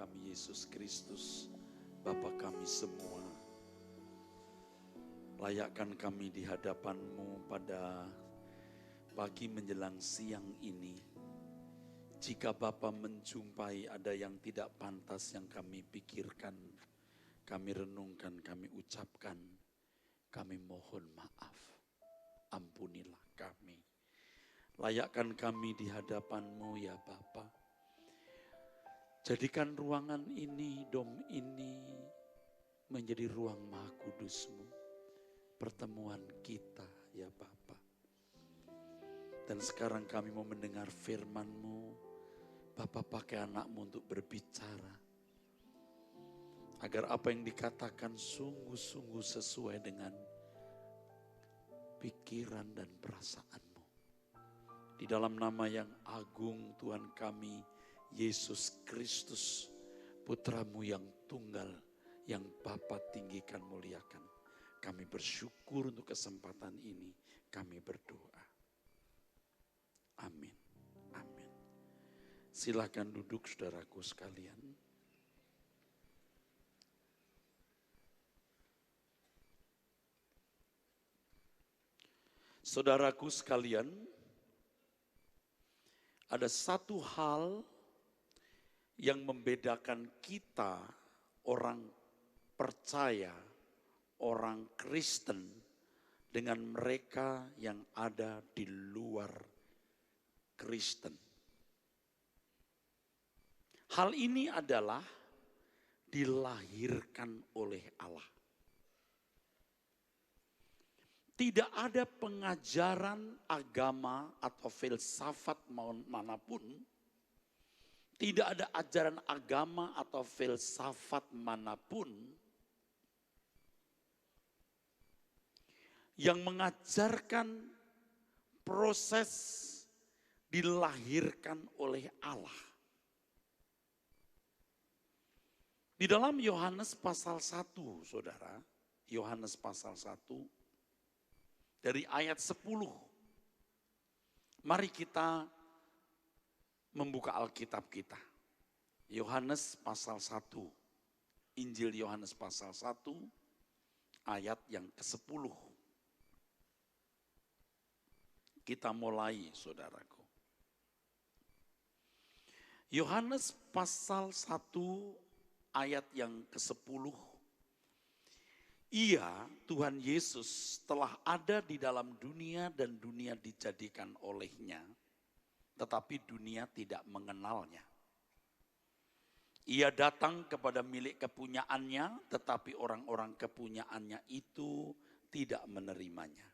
kami Yesus Kristus, Bapa kami semua. Layakkan kami di hadapan-Mu pada pagi menjelang siang ini. Jika Bapa menjumpai ada yang tidak pantas yang kami pikirkan, kami renungkan, kami ucapkan, kami mohon maaf. Ampunilah kami. Layakkan kami di hadapan-Mu ya Bapa. Jadikan ruangan ini, dom ini menjadi ruang Maha Kudus-Mu. Pertemuan kita ya Bapa. Dan sekarang kami mau mendengar firman-Mu. Bapa pakai anak-Mu untuk berbicara. Agar apa yang dikatakan sungguh-sungguh sesuai dengan pikiran dan perasaan-Mu. Di dalam nama yang agung Tuhan kami, Yesus Kristus, Putra-Mu yang tunggal, yang Bapa tinggikan muliakan. Kami bersyukur untuk kesempatan ini, kami berdoa. Amin, amin. Silakan duduk saudaraku sekalian. Saudaraku sekalian, ada satu hal yang membedakan kita, orang percaya, orang Kristen, dengan mereka yang ada di luar Kristen. Hal ini adalah dilahirkan oleh Allah. Tidak ada pengajaran agama atau filsafat manapun. Tidak ada ajaran agama atau filsafat manapun yang mengajarkan proses dilahirkan oleh Allah. Di dalam Yohanes pasal 1, saudara, Yohanes pasal 1, dari ayat 10. Mari kita membuka Alkitab kita. Yohanes pasal 1. Injil Yohanes pasal 1 ayat yang ke-10. Kita mulai saudaraku. Yohanes pasal 1 ayat yang ke-10. Ia, Tuhan Yesus, telah ada di dalam dunia dan dunia dijadikan olehnya. Tetapi dunia tidak mengenalnya. Ia datang kepada milik kepunyaannya, tetapi orang-orang kepunyaannya itu tidak menerimanya.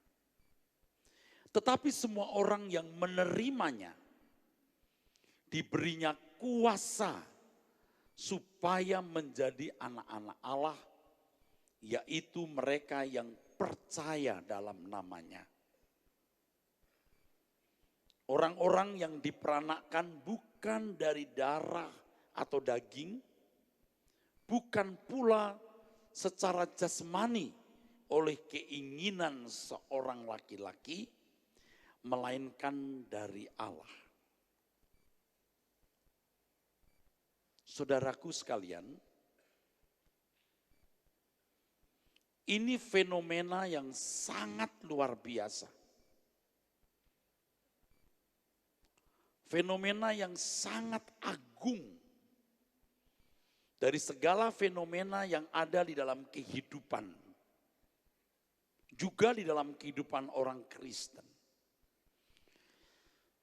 Tetapi semua orang yang menerimanya, diberinya kuasa supaya menjadi anak-anak Allah, yaitu mereka yang percaya dalam namanya. Orang-orang yang diperanakkan bukan dari darah atau daging, bukan pula secara jasmani oleh keinginan seorang laki-laki, melainkan dari Allah. Saudaraku sekalian, ini fenomena yang sangat luar biasa. Fenomena yang sangat agung dari segala fenomena yang ada di dalam kehidupan. Juga di dalam kehidupan orang Kristen.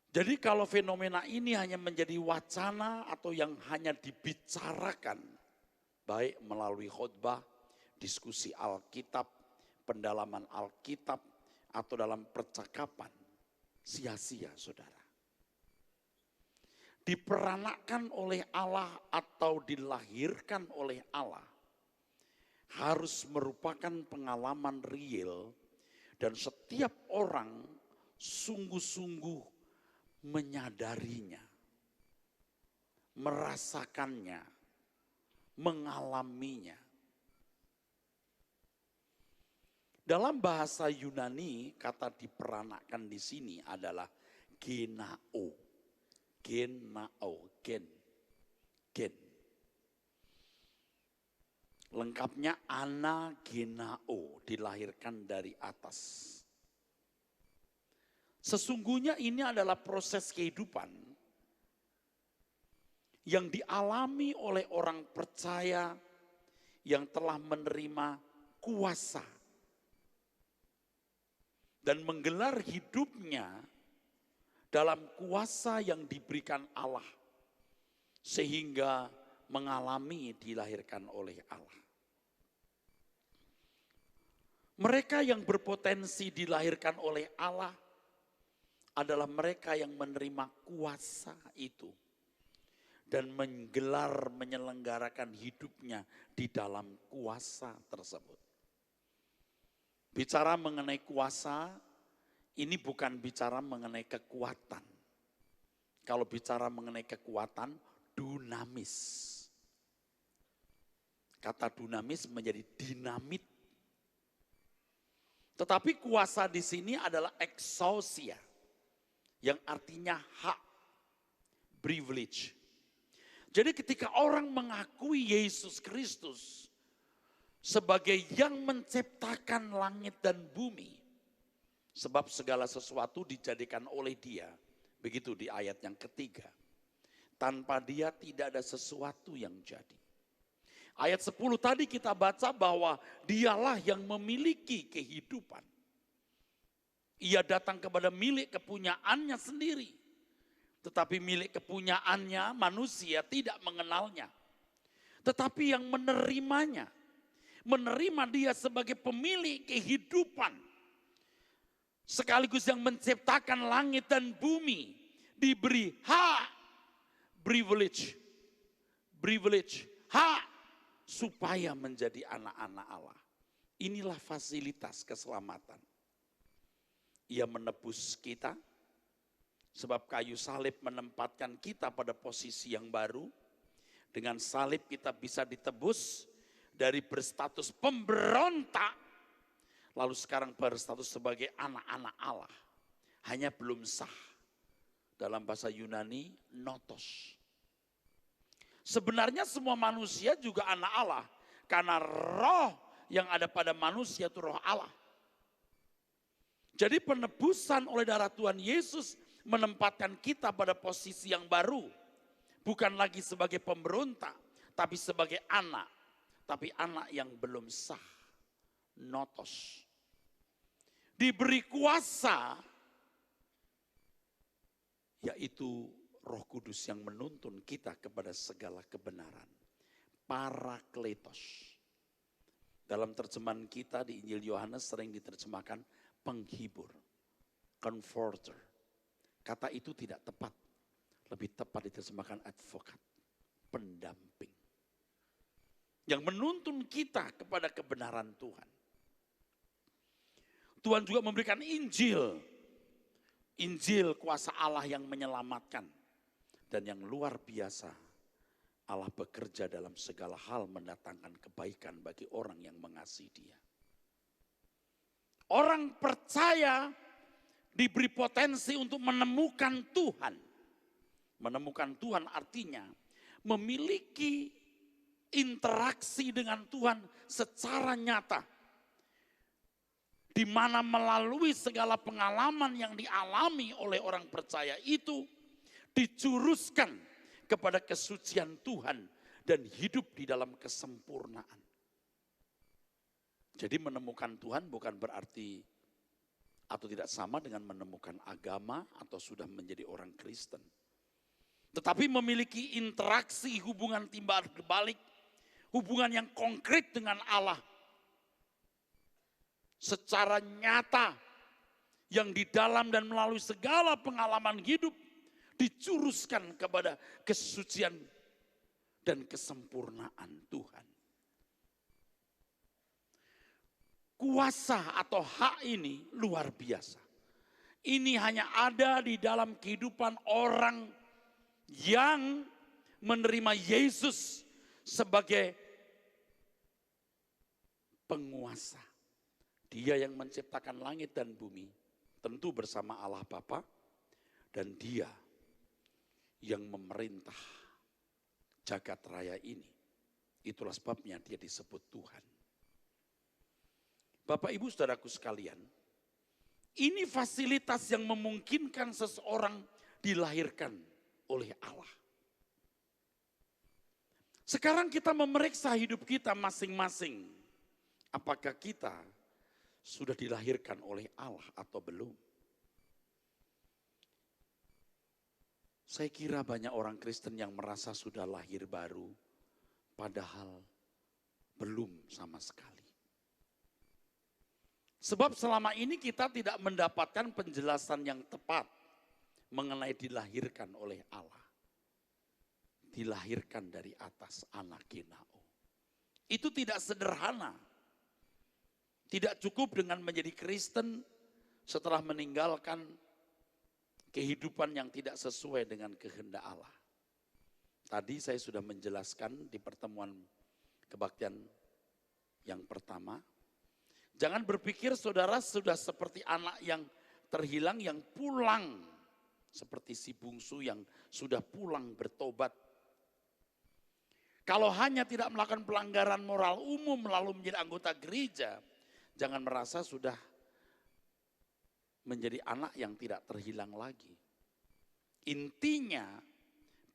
Jadi kalau fenomena ini hanya menjadi wacana atau yang hanya dibicarakan, baik melalui khotbah, diskusi Alkitab, pendalaman Alkitab, atau dalam percakapan, sia-sia saudara. Diperanakkan oleh Allah atau dilahirkan oleh Allah harus merupakan pengalaman real dan setiap orang sungguh-sungguh menyadarinya, merasakannya, mengalaminya. Dalam bahasa Yunani kata diperanakkan di sini adalah genao. Gen. Lengkapnya anagenao, dilahirkan dari atas. Sesungguhnya ini adalah proses kehidupan yang dialami oleh orang percaya yang telah menerima kuasa dan menggelar hidupnya dalam kuasa yang diberikan Allah, sehingga mengalami dilahirkan oleh Allah. Mereka yang berpotensi dilahirkan oleh Allah adalah mereka yang menerima kuasa itu dan menyelenggarakan hidupnya di dalam kuasa tersebut. Bicara mengenai kuasa, ini bukan bicara mengenai kekuatan. Kalau bicara mengenai kekuatan, dunamis. Kata dunamis menjadi dinamit. Tetapi kuasa di sini adalah exousia, yang artinya hak, privilege. Jadi ketika orang mengakui Yesus Kristus sebagai yang menciptakan langit dan bumi, sebab segala sesuatu dijadikan oleh Dia, begitu di ayat yang ketiga. Tanpa Dia tidak ada sesuatu yang jadi. Ayat 10 tadi kita baca bahwa Dialah yang memiliki kehidupan. Ia datang kepada milik kepunyaannya sendiri. Tetapi milik kepunyaannya manusia tidak mengenalnya. Tetapi yang menerimanya, menerima dia sebagai pemilik kehidupan. Sekaligus yang menciptakan langit dan bumi. Diberi hak, privilege, hak supaya menjadi anak-anak Allah. Inilah fasilitas keselamatan. Ia menebus kita, sebab kayu salib menempatkan kita pada posisi yang baru. Dengan salib kita bisa ditebus dari berstatus pemberontak, lalu sekarang berstatus sebagai anak-anak Allah. Hanya belum sah. Dalam bahasa Yunani, notos. Sebenarnya semua manusia juga anak Allah, karena roh yang ada pada manusia itu roh Allah. Jadi penebusan oleh darah Tuhan Yesus menempatkan kita pada posisi yang baru. Bukan lagi sebagai pemberontak, tapi sebagai anak. Tapi anak yang belum sah, notos. Diberi kuasa, yaitu Roh Kudus yang menuntun kita kepada segala kebenaran. Parakletos. Dalam terjemahan kita di Injil Yohanes sering diterjemahkan penghibur, comforter. Kata itu tidak tepat. Lebih tepat diterjemahkan advokat, pendamping. Yang menuntun kita kepada kebenaran Tuhan. Tuhan juga memberikan Injil. Injil kuasa Allah yang menyelamatkan. Dan yang luar biasa, Allah bekerja dalam segala hal mendatangkan kebaikan bagi orang yang mengasihi Dia. Orang percaya diberi potensi untuk menemukan Tuhan. Menemukan Tuhan artinya memiliki interaksi dengan Tuhan secara nyata. Di mana melalui segala pengalaman yang dialami oleh orang percaya itu dicuruskan kepada kesucian Tuhan dan hidup di dalam kesempurnaan. Jadi menemukan Tuhan bukan berarti atau tidak sama dengan menemukan agama atau sudah menjadi orang Kristen. Tetapi memiliki interaksi hubungan timbal balik, hubungan yang konkret dengan Allah. Secara nyata yang di dalam dan melalui segala pengalaman hidup dicuruskan kepada kesucian dan kesempurnaan Tuhan. Kuasa atau hak ini luar biasa. Ini hanya ada di dalam kehidupan orang yang menerima Yesus sebagai penguasa. Dia yang menciptakan langit dan bumi, tentu bersama Allah Bapa, dan Dia yang memerintah jagat raya ini. Itulah sebabnya dia disebut Tuhan. Bapak Ibu Saudaraku sekalian, ini fasilitas yang memungkinkan seseorang dilahirkan oleh Allah. Sekarang kita memeriksa hidup kita masing-masing. Apakah kita sudah dilahirkan oleh Allah atau belum? Saya kira banyak orang Kristen yang merasa sudah lahir baru, padahal belum sama sekali. Sebab selama ini kita tidak mendapatkan penjelasan yang tepat mengenai dilahirkan oleh Allah. Dilahirkan dari atas anakinao. Itu tidak sederhana. Tidak cukup dengan menjadi Kristen setelah meninggalkan kehidupan yang tidak sesuai dengan kehendak Allah. Tadi saya sudah menjelaskan di pertemuan kebaktian yang pertama. Jangan berpikir saudara sudah seperti anak yang terhilang yang pulang. Seperti si bungsu yang sudah pulang bertobat. Kalau hanya tidak melakukan pelanggaran moral umum lalu menjadi anggota gereja, jangan merasa sudah menjadi anak yang tidak terhilang lagi. Intinya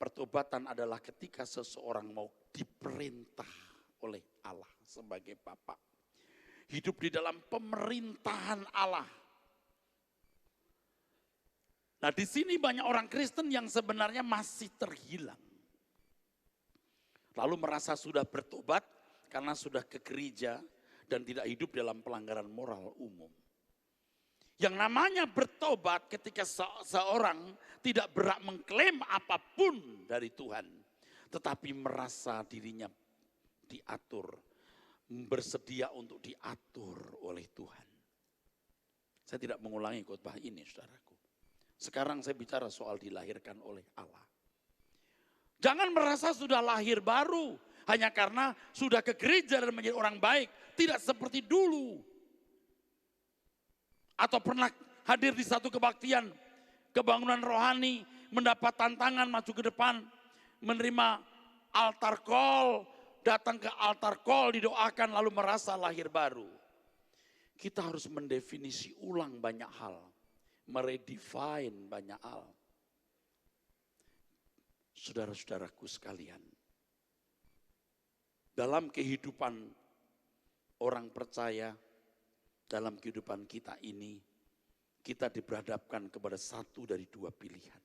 pertobatan adalah ketika seseorang mau diperintah oleh Allah sebagai Bapa. Hidup di dalam pemerintahan Allah. Nah, di sini banyak orang Kristen yang sebenarnya masih terhilang. Lalu merasa sudah bertobat karena sudah ke gereja dan tidak hidup dalam pelanggaran moral umum. Yang namanya bertobat ketika seorang tidak berhak mengklaim apapun dari Tuhan. Tetapi merasa dirinya diatur, bersedia untuk diatur oleh Tuhan. Saya tidak mengulangi khotbah ini saudaraku. Sekarang saya bicara soal dilahirkan oleh Allah. Jangan merasa sudah lahir baru hanya karena sudah ke gereja dan menjadi orang baik. Tidak seperti dulu. Atau pernah hadir di satu kebaktian, kebangunan rohani, mendapat tantangan maju ke depan, menerima altar call, datang ke altar call, didoakan lalu merasa lahir baru. Kita harus mendefinisi ulang banyak hal, meredefine banyak hal. Saudara-saudaraku sekalian, dalam kehidupan orang percaya, dalam kehidupan kita ini, kita diberhadapkan kepada satu dari dua pilihan.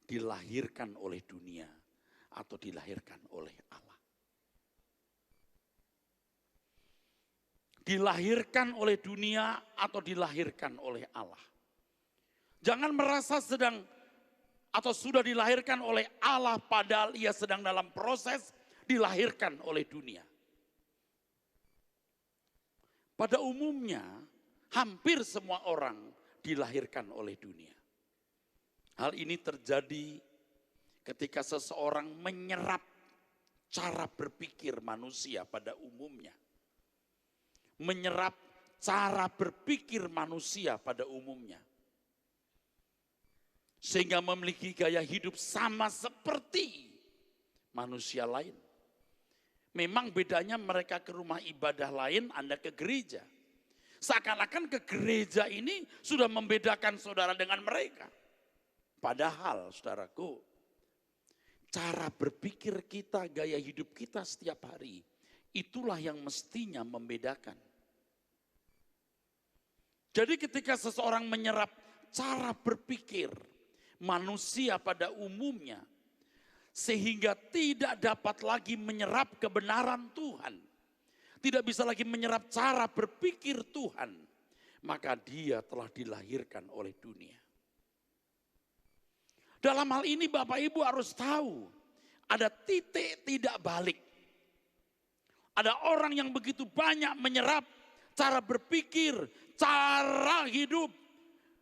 Dilahirkan oleh dunia atau dilahirkan oleh Allah. Dilahirkan oleh dunia atau dilahirkan oleh Allah. Jangan merasa sedang atau sudah dilahirkan oleh Allah padahal ia sedang dalam proses dilahirkan oleh dunia. Pada umumnya hampir semua orang dilahirkan oleh dunia. Hal ini terjadi ketika seseorang menyerap cara berpikir manusia pada umumnya. Menyerap cara berpikir manusia pada umumnya. Sehingga memiliki gaya hidup sama seperti manusia lain. Memang bedanya mereka ke rumah ibadah lain, Anda ke gereja. Seakan-akan ke gereja ini sudah membedakan saudara dengan mereka. Padahal saudaraku, cara berpikir kita, gaya hidup kita setiap hari, itulah yang mestinya membedakan. Jadi ketika seseorang menyerap cara berpikir manusia pada umumnya, sehingga tidak dapat lagi menyerap kebenaran Tuhan, tidak bisa lagi menyerap cara berpikir Tuhan, maka dia telah dilahirkan oleh dunia. Dalam hal ini Bapak Ibu harus tahu, ada titik tidak balik. Ada orang yang begitu banyak menyerap cara berpikir, cara hidup,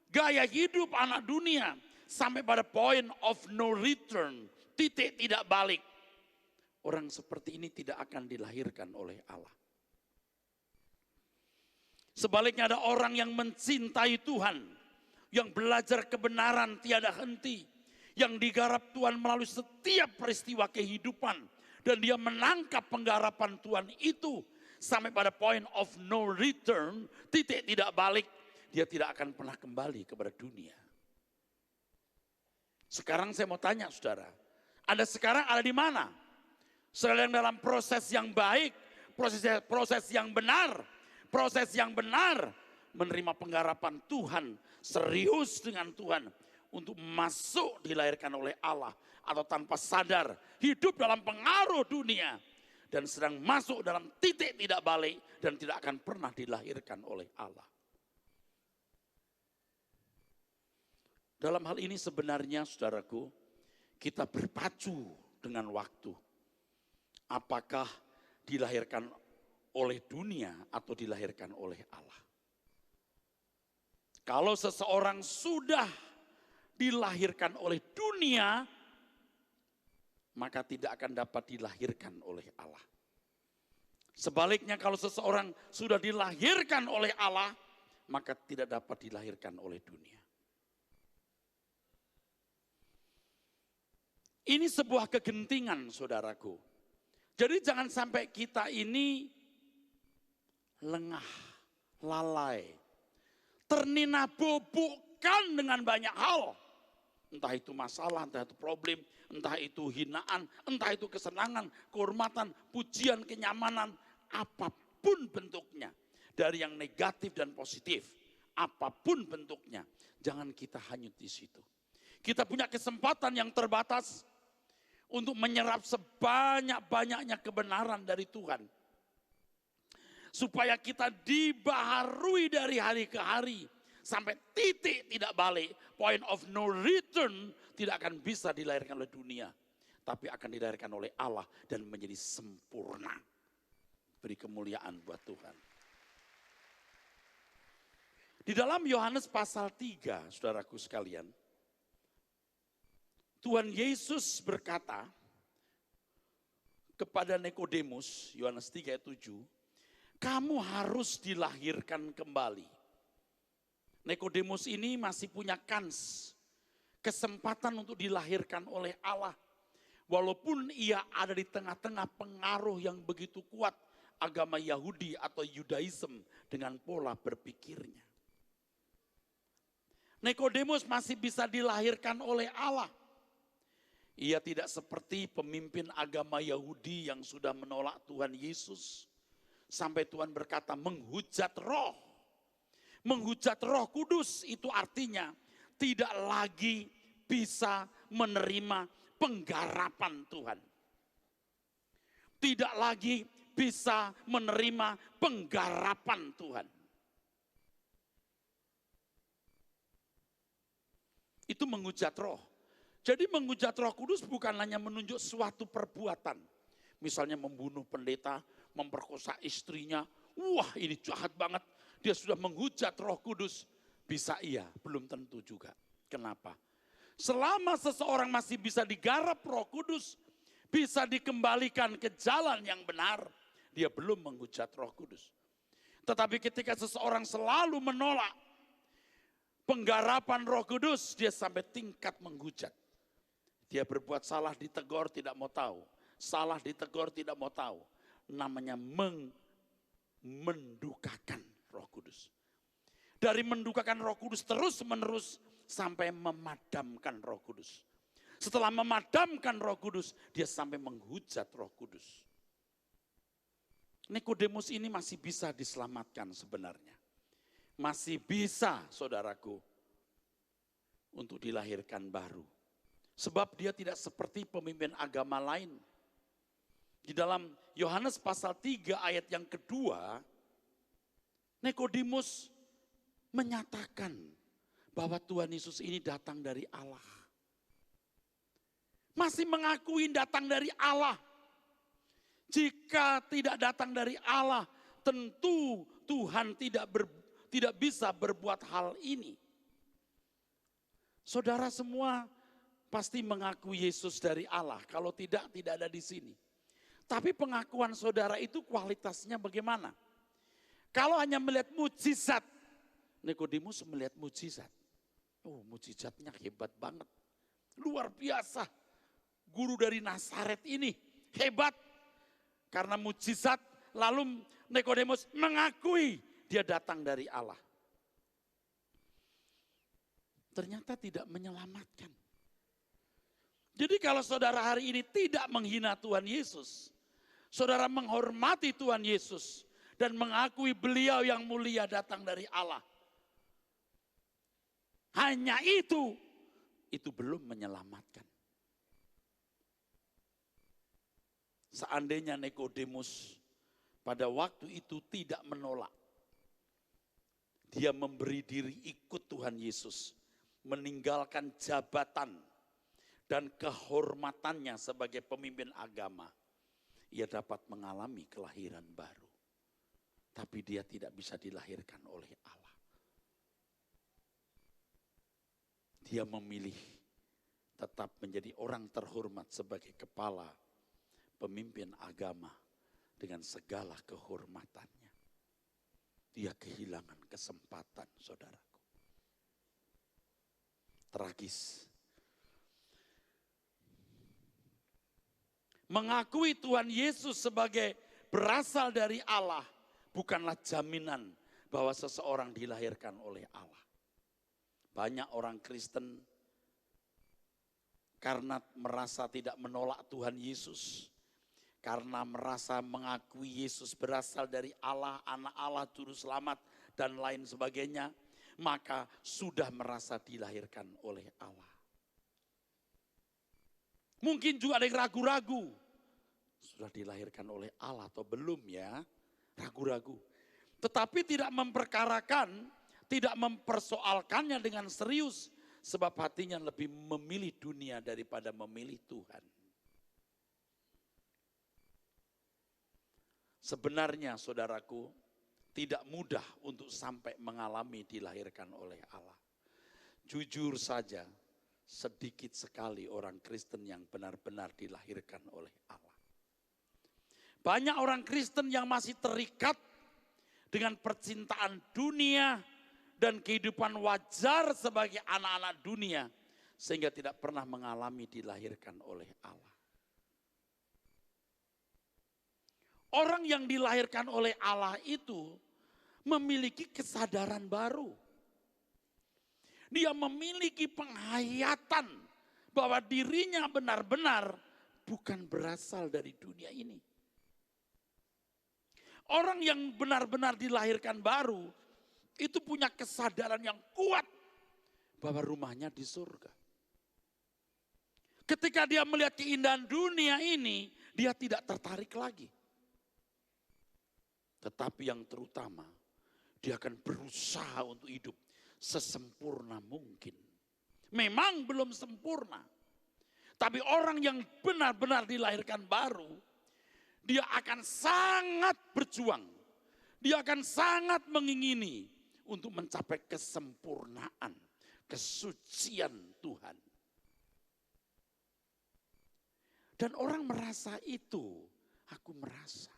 gaya hidup anak dunia, sampai pada point of no return, titik tidak balik. Orang seperti ini tidak akan dilahirkan oleh Allah. Sebaliknya ada orang yang mencintai Tuhan, yang belajar kebenaran tiada henti, yang digarap Tuhan melalui setiap peristiwa kehidupan, dan dia menangkap penggarapan Tuhan itu sampai pada point of no return, titik tidak balik, dia tidak akan pernah kembali kepada dunia. Sekarang saya mau tanya saudara, Anda sekarang ada di mana? Sedang dalam proses yang baik, proses yang benar, menerima penggarapan Tuhan, serius dengan Tuhan untuk masuk dilahirkan oleh Allah, atau tanpa sadar hidup dalam pengaruh dunia dan sedang masuk dalam titik tidak balik dan tidak akan pernah dilahirkan oleh Allah. Dalam hal ini sebenarnya saudaraku, kita berpacu dengan waktu. Apakah dilahirkan oleh dunia atau dilahirkan oleh Allah? Kalau seseorang sudah dilahirkan oleh dunia, maka tidak akan dapat dilahirkan oleh Allah. Sebaliknya kalau seseorang sudah dilahirkan oleh Allah, maka tidak dapat dilahirkan oleh dunia. Ini sebuah kegentingan saudaraku. Jadi jangan sampai kita ini lengah, lalai, ternina-bobokkan dengan banyak hal. Entah itu masalah, entah itu problem, entah itu hinaan, entah itu kesenangan, kehormatan, pujian, kenyamanan, apapun bentuknya. Dari yang negatif dan positif, apapun bentuknya. Jangan kita hanyut di situ. Kita punya kesempatan yang terbatas untuk menyerap sebanyak-banyaknya kebenaran dari Tuhan. Supaya kita dibaharui dari hari ke hari. Sampai titik tidak balik, point of no return, tidak akan bisa dilahirkan oleh dunia. Tapi akan dilahirkan oleh Allah dan menjadi sempurna. Beri kemuliaan buat Tuhan. Di dalam Yohanes pasal 3, saudaraku sekalian, Tuhan Yesus berkata kepada Nikodemus, Yohanes 3 ayat 7, kamu harus dilahirkan kembali. Nikodemus ini masih punya kesempatan untuk dilahirkan oleh Allah. Walaupun ia ada di tengah-tengah pengaruh yang begitu kuat agama Yahudi atau Yudaism dengan pola berpikirnya. Nikodemus masih bisa dilahirkan oleh Allah. Ia tidak seperti pemimpin agama Yahudi yang sudah menolak Tuhan Yesus. Sampai Tuhan berkata menghujat roh. Menghujat Roh Kudus itu artinya tidak lagi bisa menerima penggarapan Tuhan. Tidak lagi bisa menerima penggarapan Tuhan. Itu menghujat roh. Jadi menghujat Roh Kudus bukan hanya menunjuk suatu perbuatan. Misalnya membunuh pendeta, memperkosa istrinya. Wah ini jahat banget. Dia sudah menghujat Roh Kudus. Bisa iya, belum tentu juga. Kenapa? Selama seseorang masih bisa digarap Roh Kudus, bisa dikembalikan ke jalan yang benar, dia belum menghujat Roh Kudus. Tetapi ketika seseorang selalu menolak penggarapan Roh Kudus, dia sampai tingkat menghujat. Dia berbuat salah, ditegur, tidak mau tahu. Salah, ditegur, tidak mau tahu. Namanya mendukakan Roh Kudus. Dari mendukakan Roh Kudus terus menerus sampai memadamkan Roh Kudus. Setelah memadamkan Roh Kudus, dia sampai menghujat Roh Kudus. Nikodemus ini masih bisa diselamatkan sebenarnya. Masih bisa, saudaraku, untuk dilahirkan baru. Sebab dia tidak seperti pemimpin agama lain. Di dalam Yohanes pasal 3 ayat yang kedua, Nikodemus menyatakan bahwa Tuhan Yesus ini datang dari Allah. Masih mengakui datang dari Allah. Jika tidak datang dari Allah, tentu Tuhan tidak bisa berbuat hal ini. Saudara semua pasti mengaku Yesus dari Allah. Kalau tidak, tidak ada di sini. Tapi pengakuan saudara itu kualitasnya bagaimana? Kalau hanya melihat mujizat, Nikodemus melihat mujizat. Oh, mujizatnya hebat banget. Luar biasa. Guru dari Nazaret ini hebat karena mujizat, lalu Nikodemus mengakui dia datang dari Allah. Ternyata tidak menyelamatkan. Jadi kalau saudara hari ini tidak menghina Tuhan Yesus, saudara menghormati Tuhan Yesus dan mengakui beliau yang mulia datang dari Allah. Hanya itu belum menyelamatkan. Seandainya Nikodemus pada waktu itu tidak menolak, dia memberi diri ikut Tuhan Yesus, meninggalkan jabatan dan kehormatannya sebagai pemimpin agama, ia dapat mengalami kelahiran baru. Tapi dia tidak bisa dilahirkan oleh Allah. Dia memilih tetap menjadi orang terhormat sebagai kepala pemimpin agama dengan segala kehormatannya. Dia kehilangan kesempatan, saudaraku. Tragis. Mengakui Tuhan Yesus sebagai berasal dari Allah bukanlah jaminan bahwa seseorang dilahirkan oleh Allah. Banyak orang Kristen karena merasa tidak menolak Tuhan Yesus, karena merasa mengakui Yesus berasal dari Allah, anak Allah, juru selamat, dan lain sebagainya, maka sudah merasa dilahirkan oleh Allah. Mungkin juga ada yang ragu-ragu, sudah dilahirkan oleh Allah atau belum ya, ragu-ragu. Tetapi tidak memperkarakan, tidak mempersoalkannya dengan serius, sebab hatinya lebih memilih dunia daripada memilih Tuhan. Sebenarnya saudaraku, tidak mudah untuk sampai mengalami dilahirkan oleh Allah. Jujur saja, sedikit sekali orang Kristen yang benar-benar dilahirkan oleh Allah. Banyak orang Kristen yang masih terikat dengan percintaan dunia dan kehidupan wajar sebagai anak-anak dunia, sehingga tidak pernah mengalami dilahirkan oleh Allah. Orang yang dilahirkan oleh Allah itu memiliki kesadaran baru. Dia memiliki penghayatan bahwa dirinya benar-benar bukan berasal dari dunia ini. Orang yang benar-benar dilahirkan baru itu punya kesadaran yang kuat bahwa rumahnya di surga. Ketika dia melihat keindahan dunia ini, dia tidak tertarik lagi. Tetapi yang terutama, dia akan berusaha untuk hidup sesempurna mungkin. Memang belum sempurna. Tapi orang yang benar-benar dilahirkan baru, dia akan sangat berjuang. Dia akan sangat mengingini untuk mencapai kesempurnaan, kesucian Tuhan. Dan orang merasa itu, aku merasa.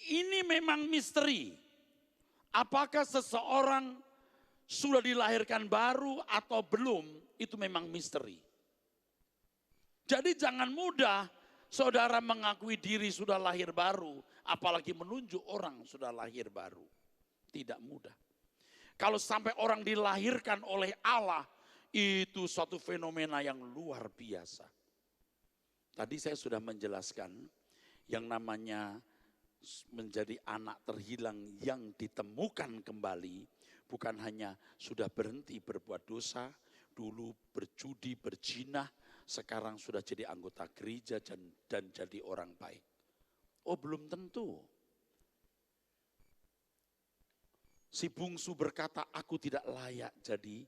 Ini memang misteri. Apakah seseorang sudah dilahirkan baru atau belum, itu memang misteri. Jadi jangan mudah saudara mengakui diri sudah lahir baru, apalagi menunjuk orang sudah lahir baru. Tidak mudah. Kalau sampai orang dilahirkan oleh Allah, itu suatu fenomena yang luar biasa. Tadi saya sudah menjelaskan yang namanya menjadi anak terhilang yang ditemukan kembali, bukan hanya sudah berhenti berbuat dosa, dulu berjudi, berzinah, sekarang sudah jadi anggota gereja dan jadi orang baik. Oh, belum tentu. Si bungsu berkata, aku tidak layak jadi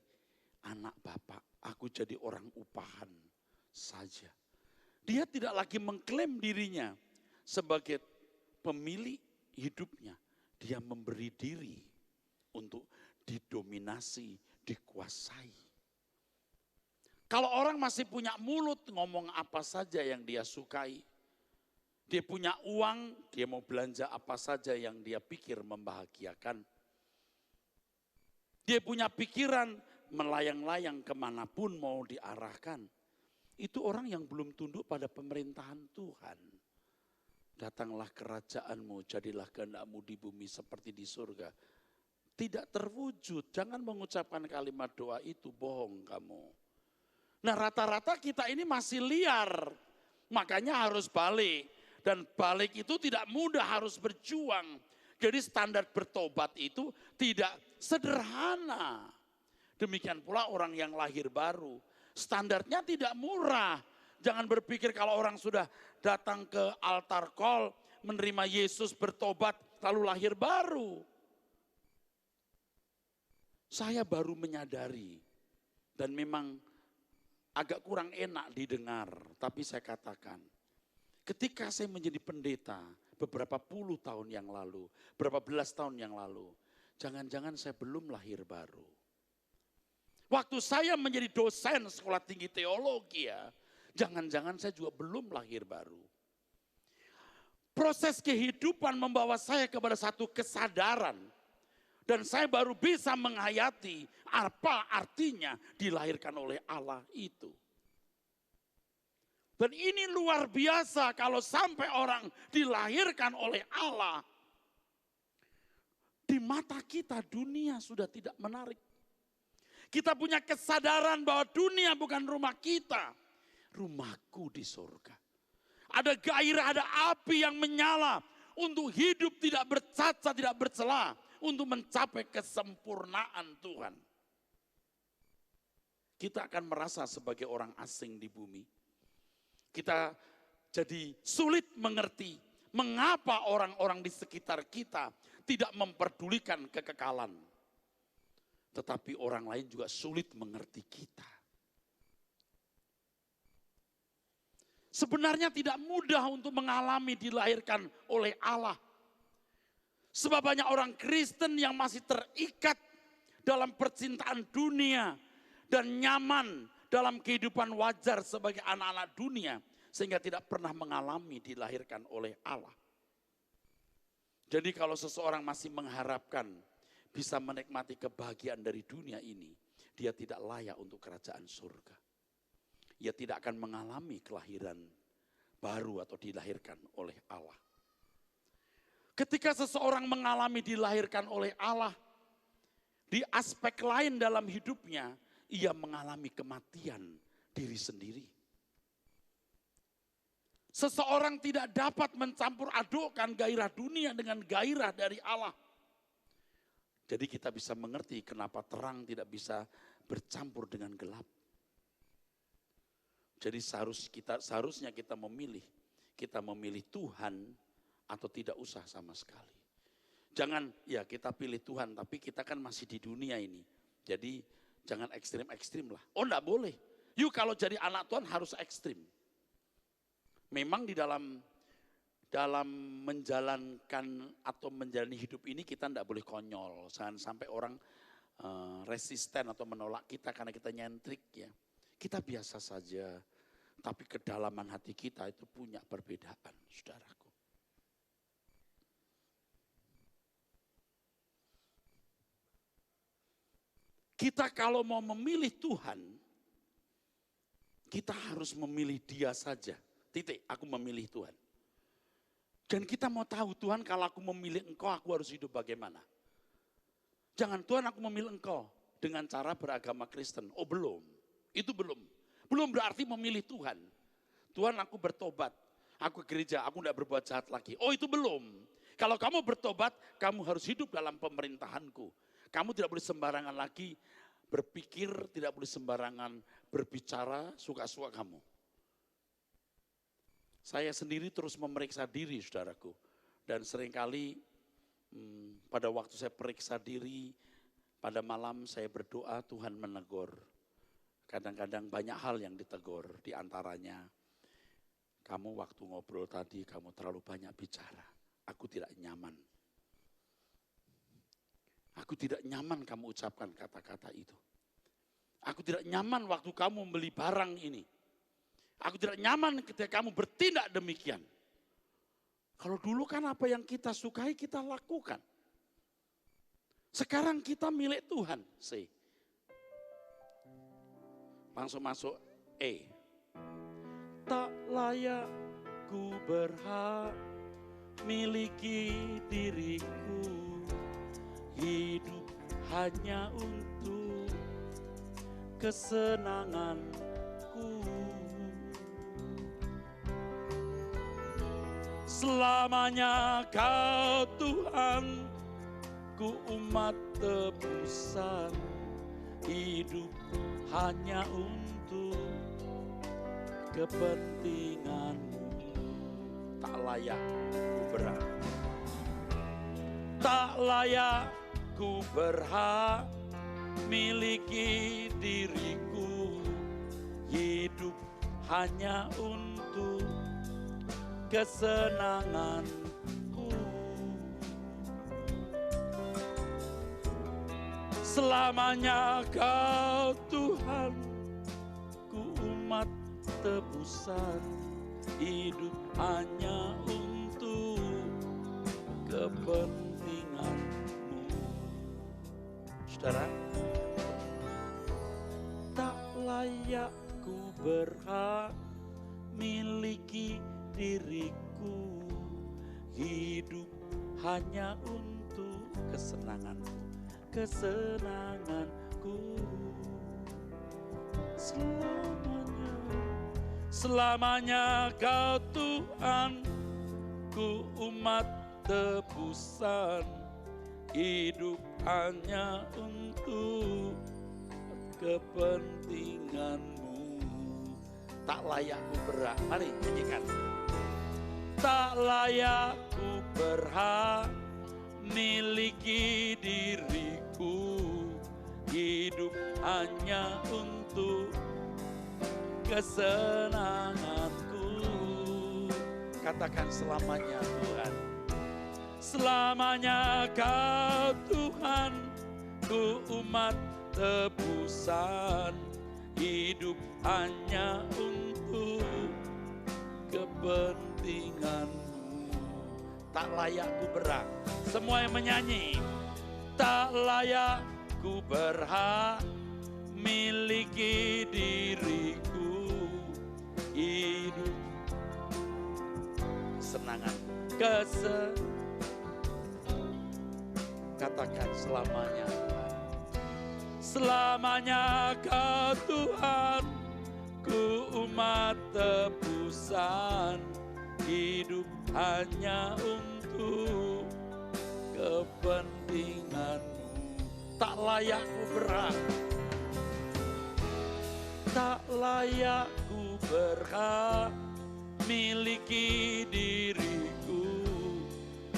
anak bapak, aku jadi orang upahan saja. Dia tidak lagi mengklaim dirinya sebagai pemilik hidupnya. Dia memberi diri untuk didominasi, dikuasai. Kalau orang masih punya mulut, ngomong apa saja yang dia sukai. Dia punya uang, dia mau belanja apa saja yang dia pikir membahagiakan. Dia punya pikiran melayang-layang kemanapun mau diarahkan. Itu orang yang belum tunduk pada pemerintahan Tuhan. Datanglah kerajaanmu, jadilah kehendakmu di bumi seperti di surga. Tidak terwujud, jangan mengucapkan kalimat doa itu, bohong kamu. Nah rata-rata kita ini masih liar, makanya harus balik. Dan balik itu tidak mudah, harus berjuang. Jadi standar bertobat itu tidak sederhana. Demikian pula orang yang lahir baru. Standarnya tidak murah. Jangan berpikir kalau orang sudah datang ke altar call, menerima Yesus bertobat, lalu lahir baru. Saya baru menyadari, dan memang agak kurang enak didengar, tapi saya katakan, ketika saya menjadi pendeta beberapa puluh tahun yang lalu, berapa belas tahun yang lalu, jangan-jangan saya belum lahir baru. Waktu saya menjadi dosen sekolah tinggi teologi ya, jangan-jangan saya juga belum lahir baru. Proses kehidupan membawa saya kepada satu kesadaran. Dan saya baru bisa menghayati apa artinya dilahirkan oleh Allah itu. Dan ini luar biasa kalau sampai orang dilahirkan oleh Allah. Di mata kita dunia sudah tidak menarik. Kita punya kesadaran bahwa dunia bukan rumah kita. Rumahku di surga. Ada gairah, ada api yang menyala untuk hidup tidak bercacat, tidak bercela. Untuk mencapai kesempurnaan Tuhan. Kita akan merasa sebagai orang asing di bumi. Kita jadi sulit mengerti mengapa orang-orang di sekitar kita tidak memperdulikan kekekalan. Tetapi orang lain juga sulit mengerti kita. Sebenarnya tidak mudah untuk mengalami dilahirkan oleh Allah. Sebab banyak orang Kristen yang masih terikat dalam percintaan dunia dan nyaman dalam kehidupan wajar sebagai anak-anak dunia. Sehingga tidak pernah mengalami dilahirkan oleh Allah. Jadi kalau seseorang masih mengharapkan bisa menikmati kebahagiaan dari dunia ini, dia tidak layak untuk kerajaan surga. Ia tidak akan mengalami kelahiran baru atau dilahirkan oleh Allah. Ketika seseorang mengalami dilahirkan oleh Allah, di aspek lain dalam hidupnya, ia mengalami kematian diri sendiri. Seseorang tidak dapat mencampur adukkan gairah dunia dengan gairah dari Allah. Jadi kita bisa mengerti kenapa terang tidak bisa bercampur dengan gelap. Jadi seharusnya kita memilih. Kita memilih Tuhan atau tidak usah sama sekali. Jangan ya kita pilih Tuhan tapi kita kan masih di dunia ini. Jadi jangan ekstrim-ekstrim lah. Oh enggak boleh. Yuk kalau jadi anak Tuhan harus ekstrim. Memang di dalam menjalankan atau menjalani hidup ini kita tidak boleh konyol. Jangan sampai orang resisten atau menolak kita karena kita nyentrik ya. Kita biasa saja. Tapi kedalaman hati kita itu punya perbedaan, saudaraku. Kita kalau mau memilih Tuhan, kita harus memilih Dia saja. Titik, aku memilih Tuhan. Dan kita mau tahu Tuhan kalau aku memilih Engkau, aku harus hidup bagaimana. Jangan Tuhan aku memilih Engkau dengan cara beragama Kristen. Oh belum, itu belum. Belum berarti memilih Tuhan. Tuhan aku bertobat, aku ke gereja, aku tidak berbuat jahat lagi. Oh itu belum. Kalau kamu bertobat, kamu harus hidup dalam pemerintahanku. Kamu tidak boleh sembarangan lagi berpikir, tidak boleh sembarangan berbicara, suka-suka kamu. Saya sendiri terus memeriksa diri, saudaraku. Dan seringkali pada waktu saya periksa diri, pada malam saya berdoa Tuhan menegur. Kadang-kadang banyak hal yang ditegur, di antaranya kamu waktu ngobrol tadi kamu terlalu banyak bicara. Aku tidak nyaman. Aku tidak nyaman kamu ucapkan kata-kata itu. Aku tidak nyaman waktu kamu membeli barang ini. Aku tidak nyaman ketika kamu bertindak demikian. Kalau dulu kan apa yang kita sukai kita lakukan. Sekarang kita milik Tuhan. Langsung masuk E. layak ku berhak miliki diriku, hidup hanya untuk kesenanganku. Selamanya Kau Tuhan, ku umat tebusan, hidup hanya untuk kepentingan-Mu. Tak layak ku berhak, tak layak ku berhak miliki diriku, hidup hanya untuk kesenanganku. Selamanya Kau Tuhan, ku umat tebusan, hidup hanya untuk kepentingan-Mu. Saudara, tak layak ku berhak miliki diriku, hidup hanya untuk kesenanganku, kesenanganku. Selamanya Kau Tuhan, ku umat tebusan, hidup hanya untuk kepentingan-Mu. Tak layak ku berhak, mari nyanyikan. Tak layak ku berhak miliki diriku, hidup hanya untuk kesenanganku. Katakan selamanya Tuhan. Selamanya Kau Tuhan, ku umat tebusan, hidup hanya untuk kepentingan-Mu. Tak layak ku berhak. Semua yang menyanyi. Tak layak ku berhak miliki diriku, hidup kesenangan, katakan selamanya Tuhan. Selamanya Kau Tuhan, ku umat tebusan, hidup hanya untuk kepentingan-Mu. Tak layak ku berhak, tak layak ku berhak miliki diriku,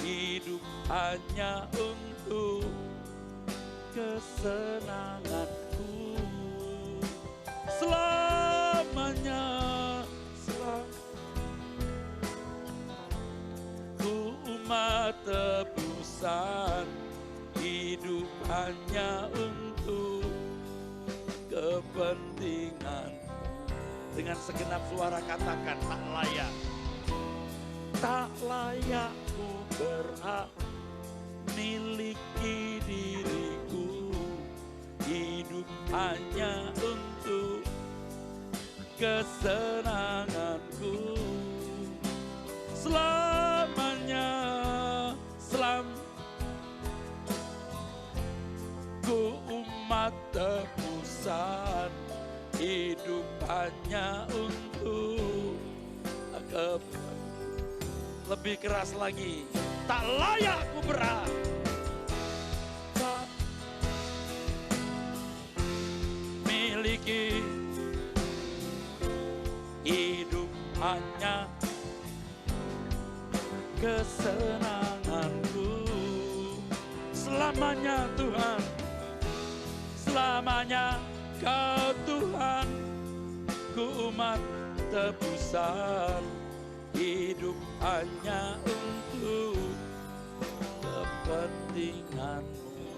hidup hanya untuk kesenanganku. Selamanya, ku umat tebusan, hidup hanya untuk kepentingan. Dengan segenap suara katakan, tak layak. Tak layak ku berhak miliki diriku, hidup hanya untuk kesenanganku. Selamanya, ku umat tebusan, hidup hanya untuk lebih keras lagi. Tak layak ku berhak, tak miliki, hidup hanya kesenanganku. Selamanya Tuhan, selamanya Kau Tuhan, ku umat tebusan, hidup hanya untuk kepentingan-Mu.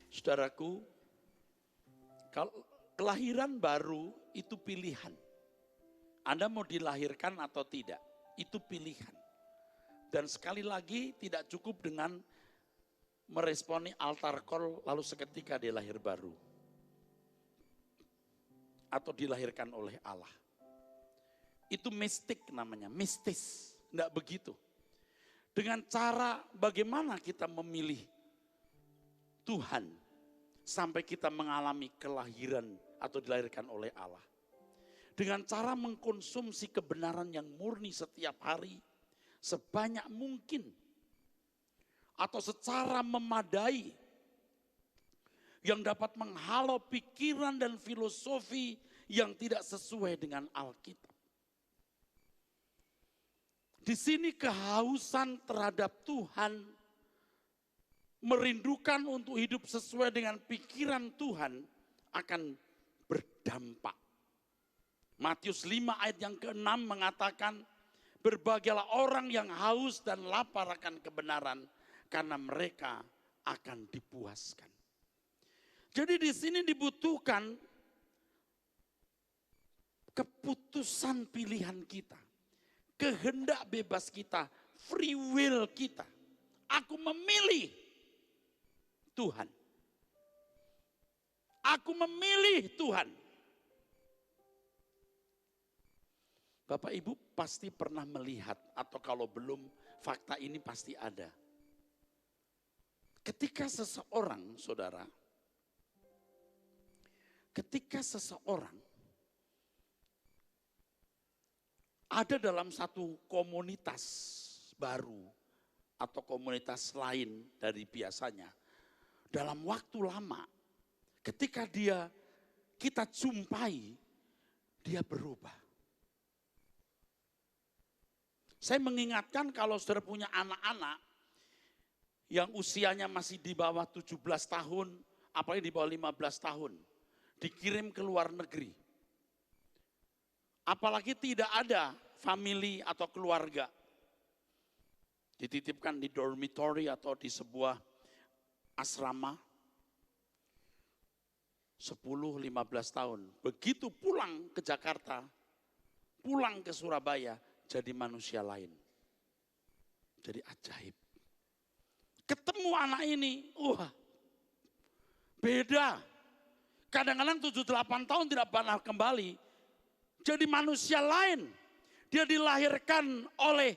Saudaraku, kalau kelahiran baru itu pilihan. Anda mau dilahirkan atau tidak, itu pilihan. Dan sekali lagi tidak cukup dengan meresponi altar call lalu seketika dia lahir baru. atau dilahirkan oleh Allah. Itu mistik namanya, mistis. Enggak begitu. Dengan cara bagaimana kita memilih Tuhan sampai kita mengalami kelahiran atau dilahirkan oleh Allah. Dengan cara mengkonsumsi kebenaran yang murni setiap hari sebanyak mungkin. Atau secara memadai yang dapat menghalau pikiran dan filosofi yang tidak sesuai dengan Alkitab. Di sini kehausan terhadap Tuhan, merindukan untuk hidup sesuai dengan pikiran Tuhan akan berdampak. Matius 5 ayat yang ke-6 mengatakan, berbahagialah orang yang haus dan lapar akan kebenaran, karena mereka akan dipuaskan. Jadi di sini dibutuhkan keputusan pilihan kita, kehendak bebas kita, free will kita. Aku memilih Tuhan. Aku memilih Tuhan. Bapak Ibu pasti pernah melihat, atau kalau belum, fakta ini pasti ada. Ketika seseorang, saudara, ada dalam satu komunitas baru atau komunitas lain dari biasanya, dalam waktu lama, ketika kita jumpai, dia berubah. Saya mengingatkan kalau saudara punya anak-anak yang usianya masih di bawah 17 tahun, apalagi di bawah 15 tahun, dikirim ke luar negeri. Apalagi tidak ada family atau keluarga. Dititipkan di dormitory atau di sebuah asrama 10-15 tahun. Begitu pulang ke Jakarta, pulang ke Surabaya, jadi manusia lain. Jadi ajaib. Ketemu anak ini, beda. Kadang-kadang 7-8 tahun tidak pernah kembali. Jadi manusia lain. Dia dilahirkan oleh